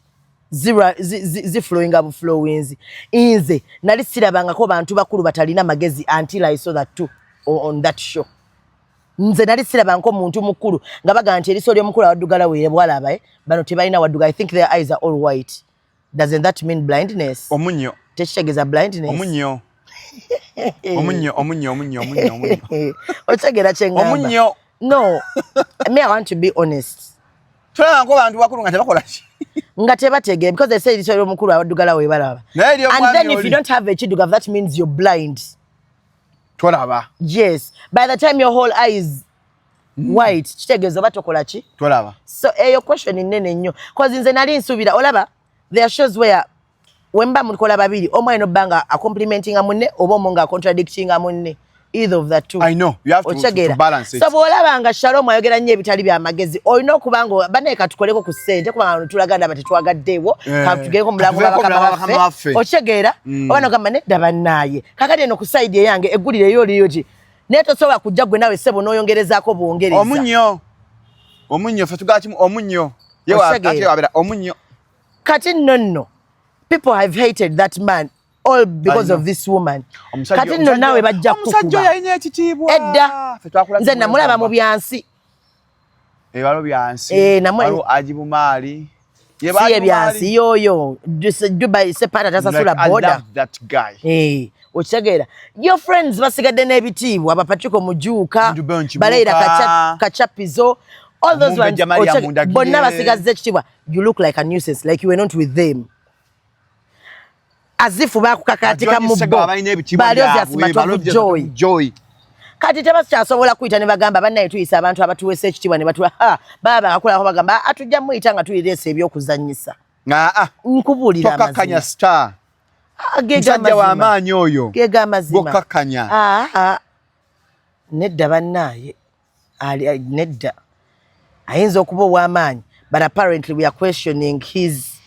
ziflowinga buflowings inze nali sirabangako bantu bakulu batalina magezi until I saw that too on that show. Nze nali sirabanko muntu mukulu nga baga nti eriso lyo mukulu awadugala were bwalaba bano tebalina waduga. I think their eyes are all white. Doesn't that mean blindness? Omunyo tekitegeeza blindness. Omunyo otegera kyengamba omunyo. No, me I want to be honest. Tulanga bantu bakulu nga tebakola ki nga tebategera because they say eriso lyo mukulu awadugala we balaba. And then if you don't have a chiduga that means you're blind. Tolaba. Yes. By the time your whole eye is white, kitegeeza batokola ki? Tolaba. So your question in nene nnyo. Cause nze nali nsubira olaba there are shows where wemba mukola babiri omwana banga a complimenting amunne oba omonga contradicting amunne. Either of that two. I know. You have to balance it. So olabanga Shalom ayogera nnyo ebitali bya magezi. Olina okubango bane katukoleko ku ssente kubanga tulaganda bati twagaddewo. Katugeko mulango babakaffe. Ochegeera obana gamba nedda bannaye. Kakati eno ku side yange eggulire yo liyoji. Neto soba kujja gwe nawe sebo noyongerezaako buongereza. Omunyo fatugati omunyo. Yewa ati wabera omunyo. Kati nonno. People have hated that man. All because of this woman. Kati nno nawe bajja kukuba. Omusajja yalina ekitiibwa. Edda. Nze namulaba mu byansi. Ebalo byansi. Waliwo ajibumaali. Siye byansi yoyo. Dubai separa tasasula boda. I love that guy. Okitegeera. Your friends basigadde n'ebitiibwa Patrick Mujuuka. Baleira Kachapizo. All those ones. Bonna basigazze ekitiibwa. You look like a nuisance, like you were not with them. As if bakukakatika mu bo baliozi asimatovu joy kati tebakyasobola kuyita ne bagamba bannaye tuyisa abantu abatuweesa ekitiibwa ne batuwa baba akola bagamba atujja muyita nga tuyireesa ebyokuzannyisa nkubuulira tokakanya star musajja w'amaanyi oyo gega amazima gokakanya nedda bannaye nedda ayinza okuba ow'amaanyi but apparently we are questioning his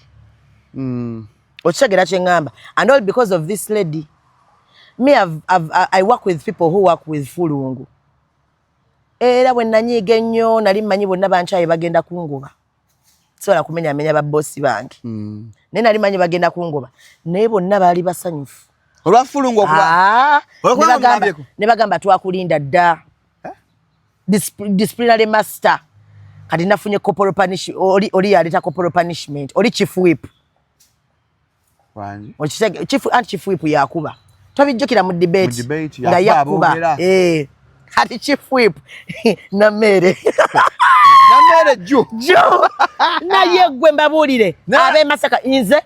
Ochagera chengamba. And all because of this lady. Me, I work with people who work with Fulungu. Era when nanyiga nnyo nali mmanyi bonna banchaye bagenda kungoba. Sobola kumenya ba boss bange. Ne nali mmanyi bagenda kungoba. Naye bonna baali basanyufu. Olwa Fulungu okuba. Ne bagamba twakulinda dda. Disciplinary master. Kati nafunye corporal punishment. Oli yaleta corporal punishment. Oli chief whip. Chief whip yakuba. Tobijjukira mu debate nga yakuba. Ati chief whip na mere jo na yegwe mbabuulire abe Masaka nze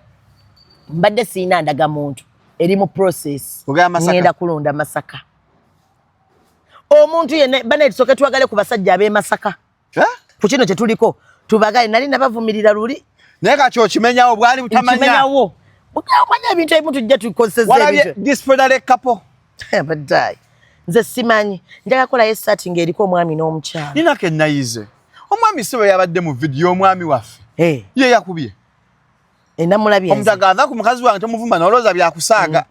mbadde sina ndaga muntu eri mu process ngenda kulonda Masaka omuntu yene bana tusoke twagale ku basajja abe Masaka ku kino kye tuliko tubagale nali nabavumirira luli naye kati okimenyawo bwali butamanya Mwana ebintu ebimu tujja tukoseze ebintu. Disciplinary couple. Badai. Nze simanyi. Njaga kola yesati ng'eriko omwami n'omukyala. Nina ke nayize. Omwami siwe yabadde mu video omwami waffe. Ye yakubye. Namulabye. Omutagaza ku mukazi wange tomuvumba n'olowooza byakusaaga.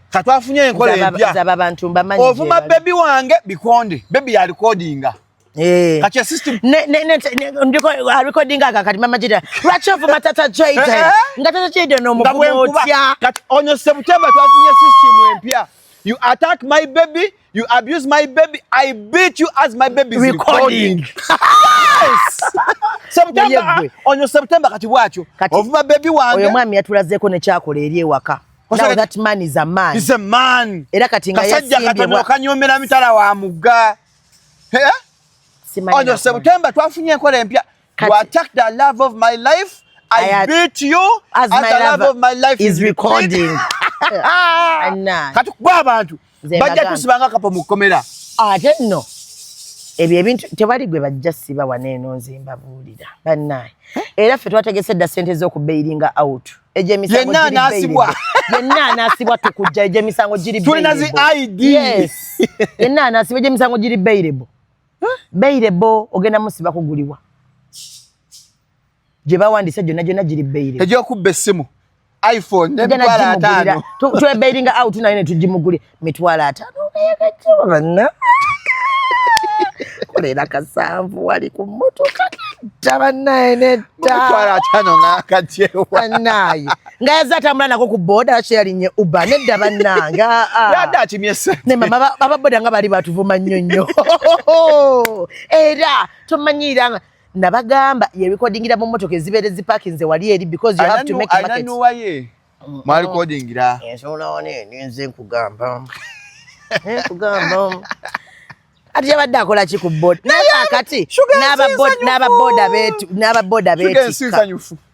Katwafunye enkola empya. Zaba bantu mbamanyi. Ovuma baby wange bikonde. Baby ya recordinga. Kati system ndiko recording aga kati mama jida racha for matata joyte ngatata joyte no mukutya kati onyo September twafunye system empya. You attack my baby, you abuse my baby, I beat you as my baby is recording. Yes. September onyo September kati bwacho ovuma baby wange oyo mwami yatulazeko ne kyakola eri ewaka. Now that man is a man. He's a man. Era kati nga yasimbye katano kanyomera mitala wa muga. On September, twafunye enkola empya. You attacked the love of my life. I beat you as the love of my life is recording. Kati kuba abantu bajja tusibanga kapo mukomera. ate nno ebyo ebintu tewali gwe bajja siba waneeno nze mbabuulira bannaye era ffe twategese dda ssente z'okubeiringa out egyemisango yenna anaasibwa tukujja egyemisango giri tulina zi ID yenna anaasibwa egyemisango giri beirebo ogenda musiba kugulibwa gye bawandise gyonna giri beirebo egyokubba essimu iPhone n'emitwalo 5 twebeiringa out naye ne tugimugulye mitwalo 5 banna kolera kasanvu wali ku mmotoka tabannaye nedda bannaye ngayaza atambula nako ku boda sharing Uber nedda bannanga ne mama ababoda nga bali batuvuma nnyonnyo era tomanyiranga nabagamba ye recordingira mu mmotoka ezibeere zipakinze wali eri because you have to make a market ma recordingira ensolaone ninze nkugamba ati yabadde akola ki ku boda naye akati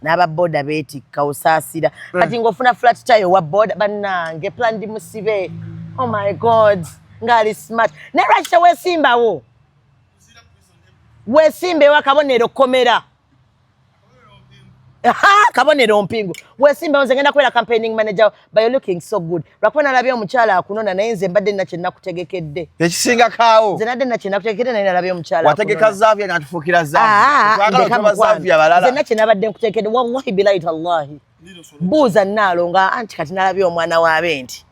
n'ababoda beetikka osaasira kati ng'ofuna flat tire wa boda bannange plan dimusibe oh my god ng'ali smart naye lwaki teweesimbawo weesimbewo akabonero komera kabonero mpingu weesimbawo nze ngenda kubeera campaigning manager but you're looking so good lwakuba nalabye omukyala akunona naye nze mbadde nina kye nakutegekedde ekisinga kaawo nze nadde nina kye nakutegekedde naye nalabye omukyala wategeka Zavia n'atufuukira Zavia balala nze nina kye nabadde nkutegekedde wallahi bilahi tallahi buuza nnaalo nga anti kati nalabye omwana w'abeenti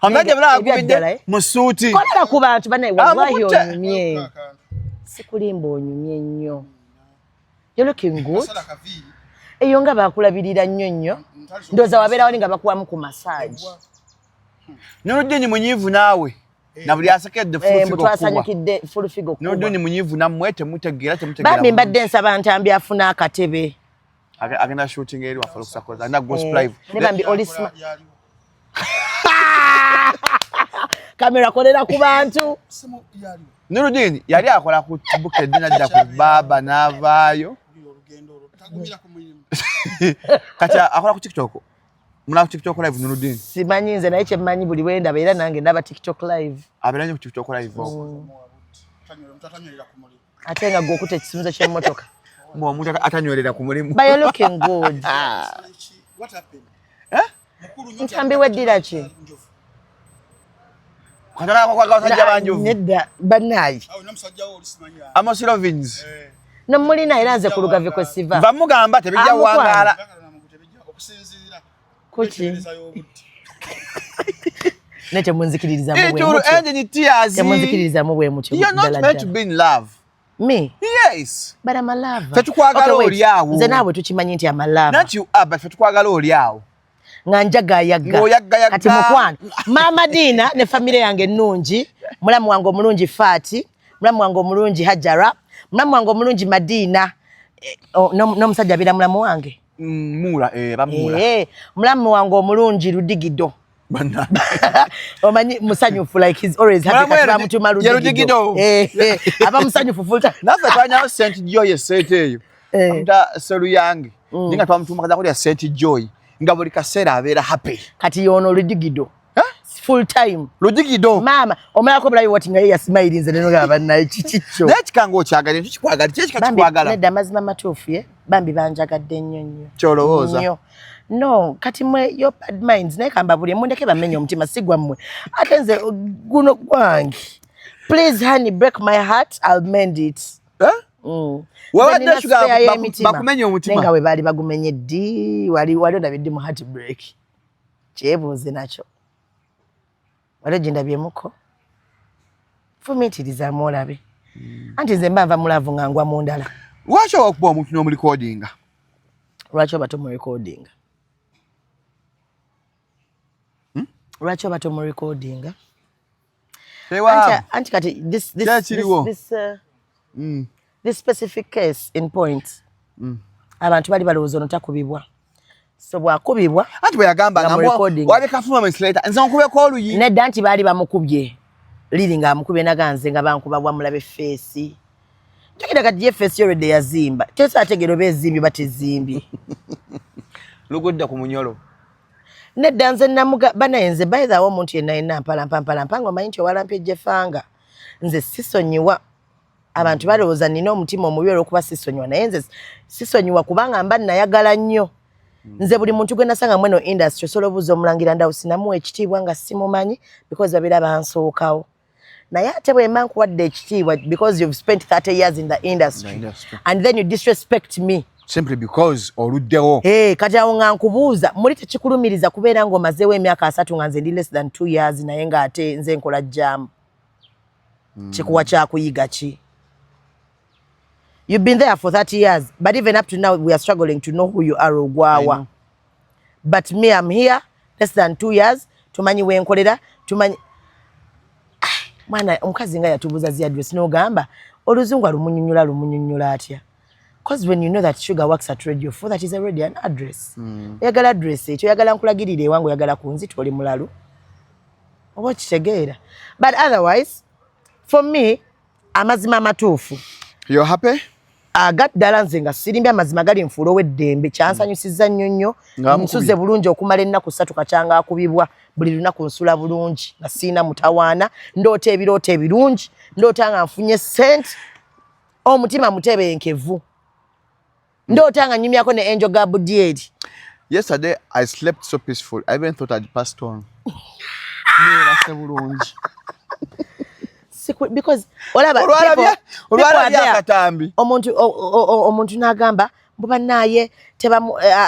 amagye bulagubidde mu suuti kolera ku bantu banaye wallahi onyumye sikulimba onyumye nnyo you're looking good eyo nga bakulabirira nnyo ndooza wabeera wali nga bakuwamu ku massage n'oludini munyiivu naawe na buli asekedde twasanyukidde full figo kuba n'oludini munyiivu nammwe temutegeera bambi mbadde nsaba ntambi afuna akatebe agenda shooting eri waffe olukusakoza na gospel live ne bambi olisma kamera kolera ku bantu Nurudini yali akola ku Bukedde nadda ku baba n'avaayo kati akola ku TikTok muna ku TikTok live Nurudini simanyi nze naye kyemmanyi buli wenda beera nange ndaba TikTok live abeera ku TikTok live ate nga gw'okuta ekisumuluzo ky'emmotoka omuntu atanywerera ku mulimu but you're looking good what happened ntambi weddira ki katala kwa basajja banjovu nedda bannayi Amosirovins no mulina era nze ku lugave kwe siva bamugamba tebijja wangaala kuki nete munzikiririza mu bwe mutyo engine tears temunzikiririza mu bwe mutyo you're not meant to be in love me yes but I'm a lover fetukwagala oli awo nze naawe tukimanyi nti I'm a lover not you are but fetukwagala oli awo nga njagayagga kati mukwano mama Dina ne family yange ennungi mulamu wange omulungi Fati mulamu wange omulungi Hajara mulamu wange omulungi Madina n'omusajja abeera mulamu wange mula bamula mulamu wange omulungi Ludigido omanyi musanyufu like he's always happy kati bamutuma Ludigido aba musanyufu full time nafe twanyawo St Joy sente eyo amuta selu yange ninga twamutuma kaza kulya St Joy nga buli kaseera abeera happy kati yono Ludigido full time Ludigido mama omalako bulayi wati nga ya smile nze neno gaba naye chichicho nekikango kyagala kikwagala kyekikakwagala nedda mazima matuufu bambi banjagadde nnyo kyolowooza no kati mwe your bad minds naye kamba buli mundeke bamenye omutima sigwa mmwe ate nze guno gwange please honey break my heart I'll mend it wewadde Shuga bakumenye omutima nenga we baali bagumenye ddi wali ondabidde mu heart break kyebuuze nakyo wali gindabyemuko fumiitirizaamu olabe anti nze mba nva mulaavu nga ngwa mu ndala lwaki owakuba omuntu n'omulikodinga lwaki oba tomulikodinga lwaki oba tomulikodinga anti kati this specific case in point abantu bali balowooza ono takubibwa so bwakubibwa anti bwe yagamba wabeka performance later nze nkubeko oluyi nedda nti baali bamukubye liri nga amukubye naganze nga bankuba bwamulabe feesi jogera kati ye feesi already yazimba tesa ategero bezimbi batezimbye lugudda ku munyolo nedda nze namuga banayenze by the way omuntu yenna mpalampa ng'omanyi nti owalampye Jeffanga nze sisonyiwa abantu balowooza nina omutima omubi olw'okuba sisonyiwa naye nze sisonyiwa kubanga mba nayagala nnyo nze buli muntu gwe nasanga mweno industry osobola obuuza omulangira Ndawusi namuwa ekitiibwa nga simumanyi because babeera bansookawo naye ate bwe mba nkuwadde ekitiibwa because you've spent 30 years in the industry and then you disrespect me simply because oluddewo kati awo nga nkubuuza muli tekikulumiriza kubeera ng'omazeewo emyaka 3 nga nze ndi less than 2 years naye ng'ate nze nkola jjaamu kikuwa kyakuyiga ki? You've been there for 30 years, but even up to now, we are struggling to know who you are, Ogwawa. But me, I'm here, less than 2 years, tumanyi wenkolera, tumanyi... Mwana, omukazi nga yatubuuza zi address, n'ogamba, oluzungu lumunyunyula atya. Because when you know that Shuga works at Radio 4, that is already an address. Oyagala address ekyo, oyagala nkulagirire ewange, oyagala kunzita oli mulalu. Oba okitegeera. But otherwise, for me, amazima matuufu. You're happy? Agaddala nze nga sirimbya amazima gali nfuula ow'eddembe kyansanyusizza nnyo nsuze bulungi okumala ennaku 3 kakyanga akubibwa buli lunaku nsula bulungi nga siina mutawaana ndoota ebirooto ebirungi ndoota nga nfunye ssente omutima mutebenkevu ndoota nga nnyumyako ne Angel Gabudieri. Yesterday I slept so peaceful. I even thought I'd passed on. Nirase bulungi. Because olaba akatambi omuntu n'agamba mbuba naye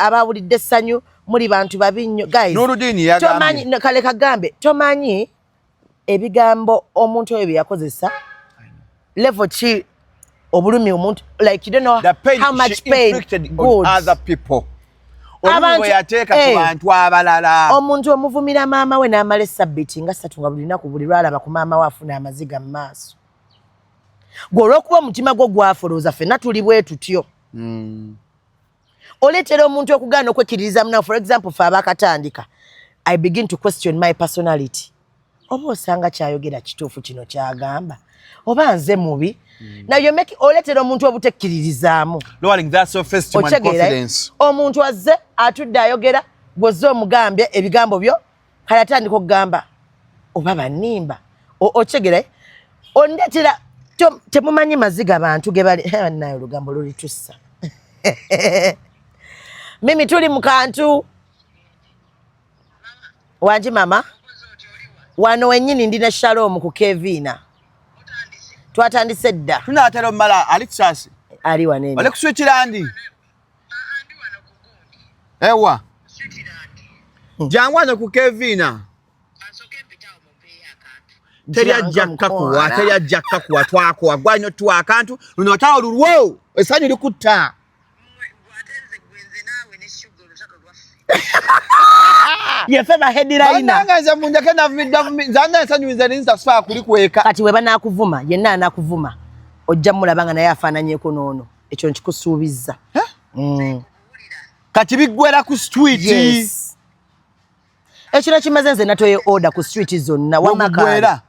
abawulidde essanyu muli bantu babi nnyo guys. Nurudini yagambye tomanyi kale kagambe tomanyi ebigambo omuntu oyo bye yakozesa level ki obulumi omuntu like you don't know how much pain on other people. Omuntu omuvumira maama we n'amala essabbiiti nga 3 nga buli lunaku buli lwalaba ku maama we afuna amaziga mu maaso. Gwe olw'okuba omutima gwo gwafolooza ffenna tuli bwe tutyo. Oleetera omuntu okugaana okwekkiririza munawe. For example, fe abakatandika, I begin to question my personality. Oba osanga kyayogera kituufu kino kyagamba oba nze mubi. Now you make oleetera omuntu obutekkiririzaamu. Lowering that self-esteem and confidence. Omuntu azze atudde ayogera bw'ozze omugambye ebigambo byo kale atandika okugamba oba bannimba okyegereye ondeetera temumanyi maziga bantu ge bali naye olugambo lulitussa. Mimi tuli mu kantu wangi mama wano wennyini ndina Shalom ku Kevina. Twatandise dda. Tunaatera omala Alexis. Ali wanene. Ole ku Switzerland. Andi wano ku gundi. Ewa. Switzerland. Jangwana ku Kevina. Asoke mpita omupeya akantu. Teria jakka kuwa twako agwanyo tu akantu luno tawo lulwo esanyu likutta. Watenze gwenze nawe ne Shuga olutalo lwaffe. Yefeba headline. Nanga nze munjake zanna esanyu nze ninza kufa kulikweka. Kati we banakuvuma yenna anakuvuma ojja mulabanga naye afaananyeeko n'ono ekyo nkikusuubizza. Kati biggwera ku street. Yes. Ekiro kimaze nze natoye order ku street zonna wamakala.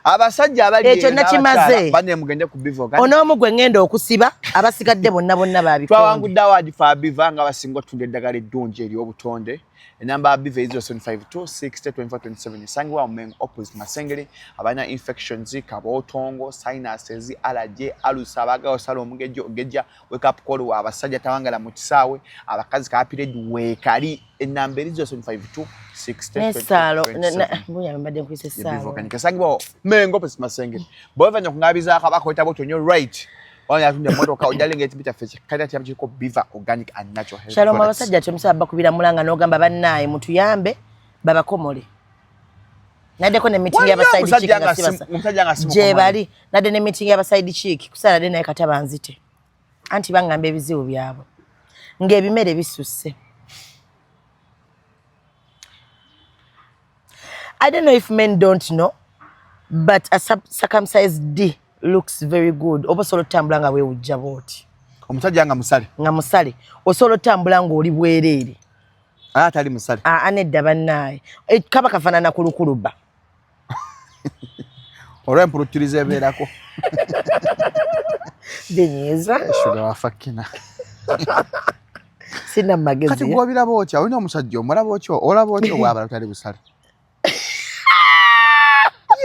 Abasajja abali ekyo nakimaze bane mugende ku bivo kati onoomu gwe ngenda okusiba abasigadde bonna babikonde. Twawangudde award for biva nga basinga otunde eddagala eddungi eri obutonde. Enamba biva is 0752602427 sangwa omengo opposite Masengere abana infections kabotongo sinuses allergy alusa abaga osala omugejo ogeja wake up call wa abasajja tawangala mu kisaawe abakazi ka period wekali enamba is 0752602427 mbuya mbadde nkwise salo kanisangwa mengo opposite Masengere boyva nyokungabiza akabako etabotonyo right. Why are the motor car yelling at bit fish? Can I tell you Biva organic and natural health? Shalom abasajja temusa bakubira mulanga n'ogamba bannaye mutuyambe babakomole. Nadde ne meeting y'abaside chick nga sibasa. Je bali nadde ne meeting y'abaside chick kusala de naye kataba nzite. Anti bangamba ebizibu byabo. Ng'ebimere bisusse. I don't know if men don't know, but a circumcised D looks very good. Oba solo tambula nga weewujja bwoti. Omusajja nga musale. Nga musale. Osolo tambula nga oli bwereere. Atali musale. Anedda bannaye. Kaba kafaanana kulukuluba. Olw'empulutiriza ebeerako. Denyiza. Shuga wafakina. Sina magezi. Kati gwobiraba otya olina omusajja omulaba otyo olaba otyo bwaba tali busale.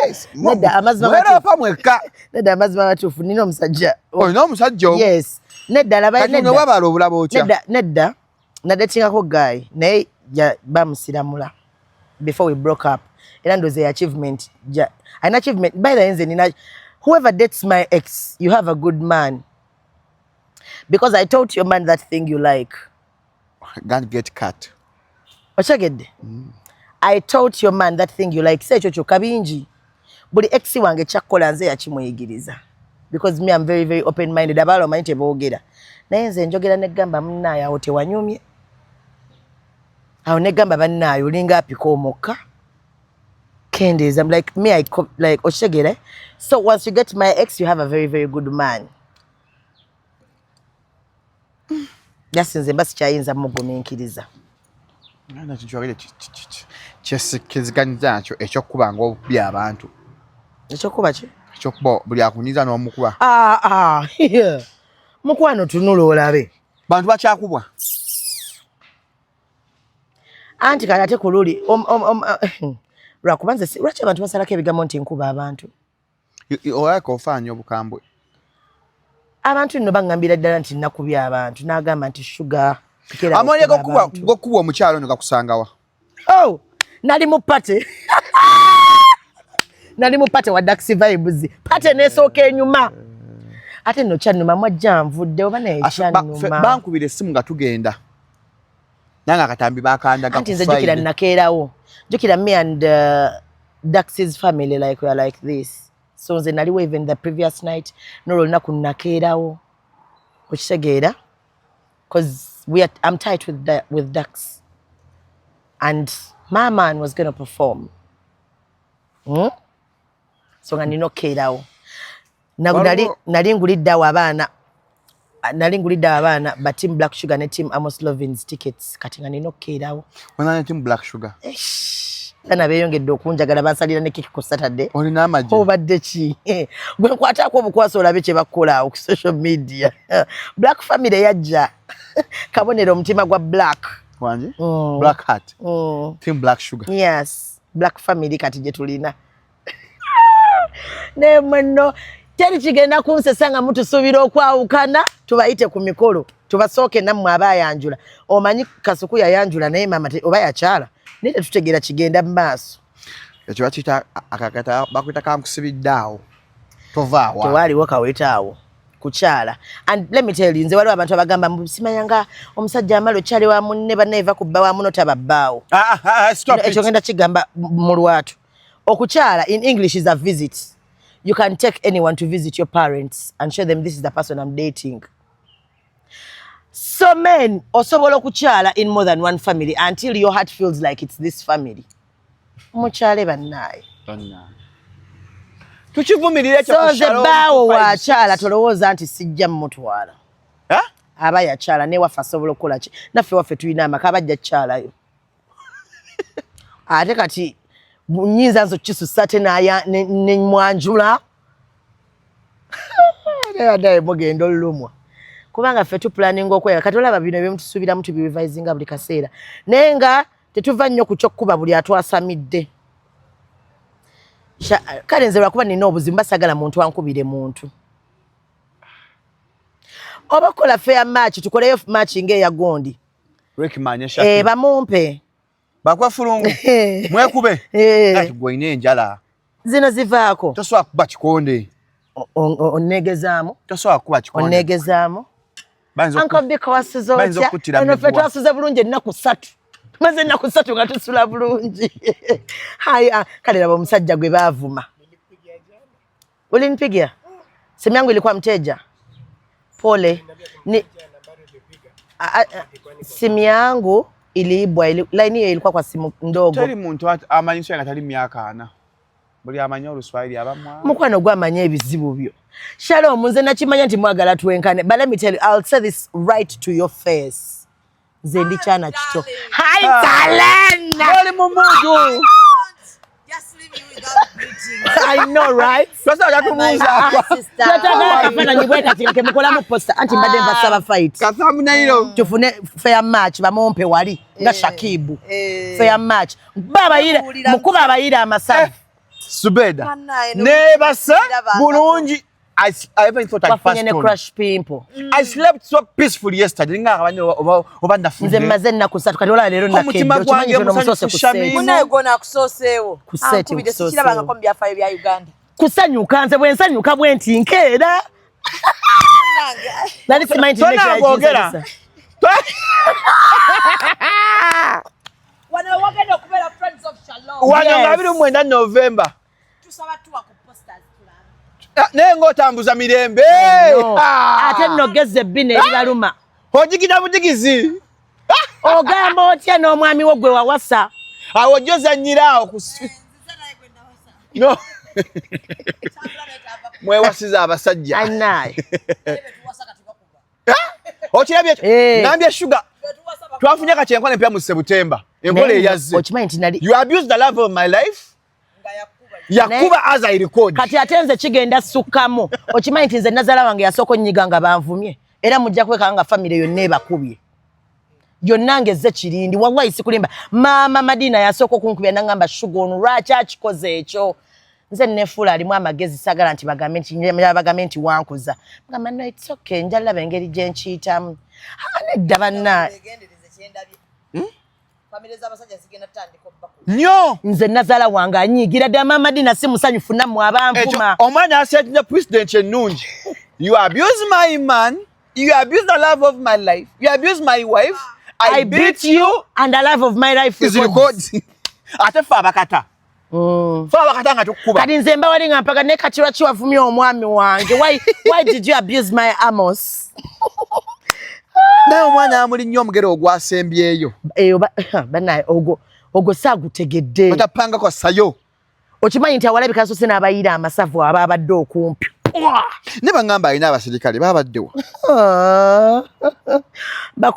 Yes. Nedda amazima mwera mweka. Nedda amazima matuufu nina omusajja. Olina omusajja. Yes. Nedda laba nedda. Kati waba olabula otya. Nedda tingako guy naye bamusiramula before we broke up. Era ndoze achievement. An achievement by the end whoever dates my ex, you have a good man. Because I told your man that thing you like. Can't get cut. Basekeredde. I told your man that thing you like. Say chocho kabinji. Buli ex wange kyakola nze yakimuyigiriza. Because me I'm very very open minded abalo manyite boogera. Naye nze njogera ne gamba munnaaya awo tewanyumye. Awo ne gamba bannaayo olinga apika omukka. Candies. I'm like me like Oshegere. So once you get my ex you have a very very good man. Yasinze mbasi kyayinza mugumiikiriza. Nana kikyogere kyesikiziganyiza nakyo ekyokuba ng'obubi abantu. Ekyokuba ki? Ekyokuba buli akunyiza n'omukuba. Mukwano tunula olabe. Bantu bakyakubwa. Anti kale ate ku luli lwakuba nze lwaki abantu basalako ebigambo nti nkuba abantu. Olabika ofaanyi obukambwe. Abantu nno baŋŋambira ddala nti nakubya abantu n'agamba nti Shuga. Amoye gokubwa omukyalo no gakusangawa. Oh, nali mu pate. Nali mu pate wa Daxi Vibes. Pate nesooka enyuma. Ate nno kyannuma mwajja nvudde oba naye kyannuma. Bankubira essimu nga tugenda. Nanga akatambi bakandaga. Anti nze jjukira nakeerawo. Jjukira me and Daxi's family like we are like this. So nze naliwo even the previous night n'olwo lunaku nakeerawo. Okitegeera? Because I'm tight with Dax. And my man was going to perform. So nga nina okkeerawo. Nali nguliddeawo abaana ba Team Black Sugar ne Team Amos Lovin's tickets. Kati nga nina okkeerawo. Wena ne Team Black Sugar? Bana beeyongedde okunjagala bansalira ne kiki ku Saturday. Olina amagye? Obadde ki? Gwe nkwataako obukwasi olabe kye bakola awo ku social media. Black family yajja. Kabonero omutima gwa Black. Wanji? Black Heart. Team Black Sugar. Yes. Black family kati gye tulina. Ne mwenno teri kigenda kunsesa nga mutusuubira okwawukana tubayite ku mikolo tubasooke nammwe abaayanjula. Omanyi Kasuku yayanjula naye mama oba yakyala naye tetutegeera kigenda mu maaso. Ekyo bakiyita akakata bakwita kankusibidde awo. Tovaawa. Tewaaliwo kaweta awo. Kukyala. And let me tell you, nze waliwo abantu abagamba simanyanga omusajja amalo kyali wa munne baneva kubba wa muno tababbaawo. Stop it. Ekyo ngenda kigamba mu lwatu. Okukyala in English is a visit. You can take anyone to visit your parents and show them this is the person I'm dating. So men, osobola okukyala in more than one family until your heart feels like it's this family. Mukyale bannaye. Tukivumirira ekyo so nze bbaawo waakyala tolowooza nti sijja mmutwala. Aba yakyala ne waffe asobola okukola ki? Naffe waffe tulina amaka abajja kukyalayo. Ate kati nnyinza nzo kisusa ate ne mwanjula. Naye mugenda olulumwa. Kubanga ffe tupulaninga okwega kati olaba bino ebimutusuubiramu tubirevisinga buli kaseera. Naye nga tetuva nnyo ku kyokkuba buli atwasamidde. Kale nze lwakuba nina obuzibu basagala muntu ankubire muntu. Oba kola fair match tukoleyo match ng'eya Gondi. Bamumpe. Bakwa Fulungu. Mwekube. Kati gwoine enjala. Zino zivaako. Tosobola kuba kikonde. Onnegezaamu. Tosobola kuba kikonde. Onnegezaamu. Anko Biko wasuza otya. Ono ffe twasuza bulungi ennaku 3. Tumaze ennaku 3 nga tusula bulungi. Haya, kale laba omusajja gwe baavuma. Ulinipigia? Simu yangu ilikuwa mteja. Pole. Simu yangu iliibwa, line hiyo ilikuwa kwa simu ndogo. Teri muntu amanyisho nga tali myaka 4. Buli amanyi Oluswahili abamwa. Mukwano gwamanya ebizibu byo. Shalom, nze nakimanya nti mwagala twenkane. But let me tell you, I'll say this right to your face. Nze ndi kyana kito. Hi, Talena! Oli mu mundu! I know, right? Sasa yakumuza. Nataka kafana nyibweka tinke mukola mu poster anti mbadde mbasaba fight. Kathamu nayo. Tufune fair match bamompe wali nga Shakibu. Fair match. Baba yire mukuba abayira amasavu. Zubeda. Nebasa bulungi. I even thought I'd fast on. Crush pimple. I slept so peacefully yesterday. Nga abanye oba ndafunde. Nze maze nakusatu kati ola lero nakedde. Okimanyi kino musose kusese. Munayegona kusoseewo. Kusete kusose. Kirabanga ko byafayo bya Uganda. Kusanyuka nze bwe nsanyuka bwe nti nkeera. Nali simanyi nti nekya. Wano wagenda okubera Friends of Shalom. Wano ngabiri mwenda November. Tusaba tuwa ku posters. Nengo tambuza mirembe. Ate nogeze bine ebibaluma. Ojigida bujigizi. Ogamba otya n'omwami wo gwe wawasa. Awo joza nyirao kusi. No. Mwewasiza abasajja. Anaye. Okirabye nambye Shuga. Twafunye kacyenkone pya mu September. Enkole yazze. Okimanyi nti nali. You abused the love of my life. Yakuba as I record. Kati atenze kigenda sukamo. Okimanyi nti nze nazala wange yasoko nyiga nga banvumye. Era mujja kweka nga family yonna ebakubye. Yonna ngeze kirindi wallahi sikulimba. Mama Madina yasoko kunkubya nangamba Shuga ono lwaki akikoze ekyo. Nze nefula alimu amagezi sagala nti bagambe nti wankuza. Ngamba no it's okay njala bengeri gye nkiitamu. Nedda banna. Nyo nze nazala wange anyigira ddala Mama Madina si musanyufu nammwe abanvuma. Omwana asetinye president ennungi. You abuse my man. You abuse the love of my life. You abuse my wife. I beat you and the love of my life is recorded. Ate fa bakata. Fa bakata nga tukuba. Kati nze mba wali nga mpaka ne kati lwaki wavumye omwami wange. Why did you abuse my Amos? Naye omwana amuli nnyo omugero ogwasembyeyo. Eyo banaye ogwo saagutegedde. Otapanga kwa sayo. Okimanyi nti awalabika asose n'abayira amasavu aba abadde okumpi. Ne bangamba alina abasirikale babaddewa.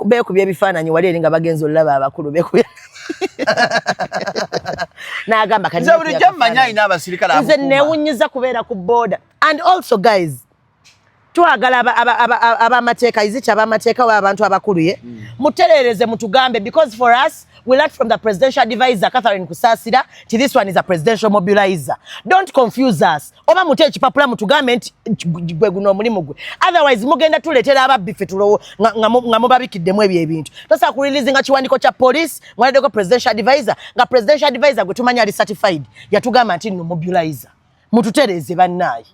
Beekubya ebifaananyi wali eri nga bagenza olaba abakulu beekubya. N'agamba kati. Nze bulijjo mmanyi alina abasirikale amukuuma. Nze neewunyiza kubeera ku border. And also guys, twagala abamateeka iziki abamateeka wa abantu abakulu ye muterereze mutugambe because for us we learned from the presidential advisor Catherine Kusasira to this one is a presidential mobilizer. Don't confuse us. Oba mute ekipapula mutugambe nti gwe guno omulimu gwe. Otherwise mugenda tuleetera ababbife tulowo nga mubabikiddemu ebyo ebintu. Tosa ku release nga kiwandiiko kya police mwaledeko presidential advisor nga presidential advisor gwe tumanya ali certified yatugamba nti no mobilizer. Mututereze bannaye.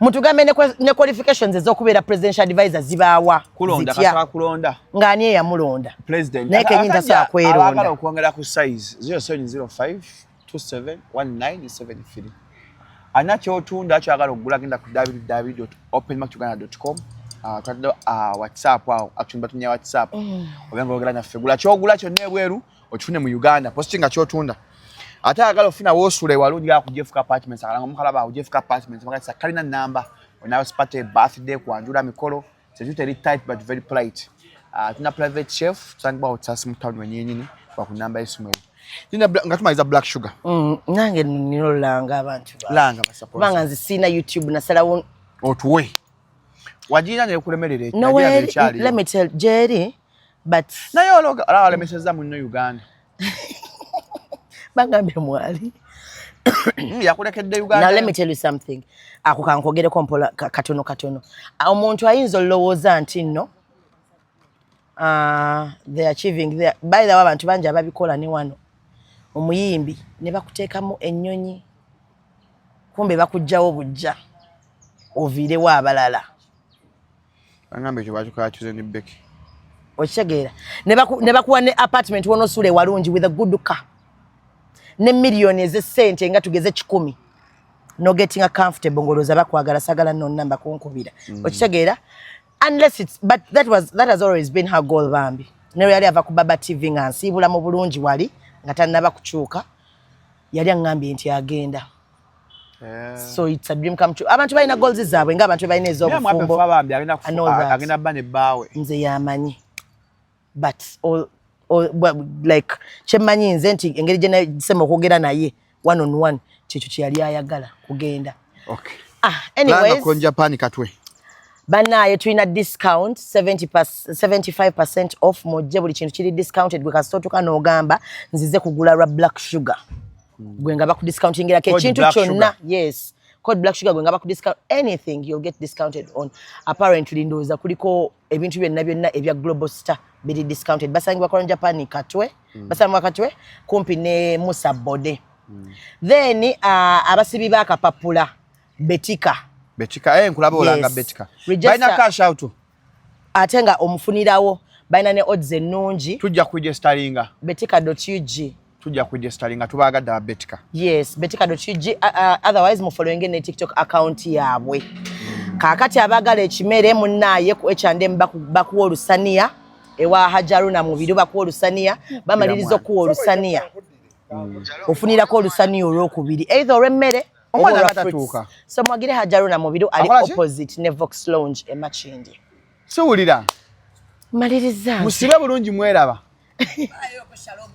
Mutugambe ne qualifications ez'okubeera presidential advisor zibaawa. Kulonda kasaka kulonda. Ngani eyamulonda. President. Naye kenyinza saa kweronda. Abagala okwongera ku size 0705 271973. Anacho otunda akyagala okugula genda ku www.openmarkuganda.com. Katado WhatsApp actually batunya WhatsApp. Obenga ogera na fegula kyogula kyonna ebweru okifune mu Uganda. Posting akyotunda. Ate agala ofina wosule walungi ga ku Jeff Apartments alanga mukalaba ku Jeff Apartments makasa kalina number onawe spate birthday kuanjula mikolo c'est very tight but very polite. Tuna private chef tsandiba hotsasi mtown wenyenyini kwa ku number esimu. Nina ngatumaliza Black Sugar. Nange nilolanga abantu ba. Langa basapoti. Banga nzisina YouTube na salawo otuwe. Wajina ne kulemerere. No way, let me tell Jerry but nayo loga ala meseza mu Uganda. Bangambe mwali. Yakulekedde Uganda. Now let me tell you something. Ako kankogereko mpola katono. Omuntu ayinza olowooza nti nno they achieving there. By the way abantu bangi ababikola ne wano. Omuyimbi ne bakuteekamu ennyonyi. Kumbe bakujjawo bujja. Oviirewo abalala. Bangambe kyo bakyuka chuze ne Becky. Okitegera. Ne bakuwa ne apartment wono sule walungi with a good car. Ne million ez'essente nga tugeze 10 no getting a comfortable ngoloza bakwagala sagala no namba kunkubira okitegeera unless it's but that has always been her goal bambi ne yali ava ku Baba TV nga nsibula mu bulungi wali nga tanaba kuchuka yali angambye nti agenda so it's a dream come true abantu balina goals zaabwe nga abantu balina ez'obufumbo agenda bane bawe nze yamanyi but all like kyemmanyi nze nti engeri gye nasema okwogera naye one on one kyekyo kye yali ayagala kugenda. Okay. Anyways, kon Japan katwe banaye tulina discount 75% off mujje buli kintu kiri discounted gwe kasitotuka n'ogamba nzize kugula lwa black sugar gwe nga baku discountingira ke kintu kyonna. Yes, code black sugar gwe nga baku discount anything you'll get discounted on. Apparently ndoza kuliko ebintu byonna ebya global star biri discounted. Basangibwa kwa Japan katwe basangibwa katwe kumpi ne Musa Bode. Then abasibi bakapapula Betika nkulaba olanga Betika baina cash out atenga omufunirawo baina ne odds ennungi tujja kuregistaringa betika.ug tujja kuregistaringa tubagadde Betika. Yes, betika.ug otherwise mu following ne TikTok account yaabwe. Kakati abagala ekimere munnaye ku H&M bakuwa olusaniya ewa Hajaruna mu biro bakuwa olusaniya bamaliriza okuwa olusaniya ofunirako olusaniya olwokubiri either olw'emmere omwana atatuuka. So mwagire Hajaruna mu biro ali opposite ne Vox Lounge e Machindi. Siwulira Maliriza musibe bulungi mweraba. Ayo ko Shalom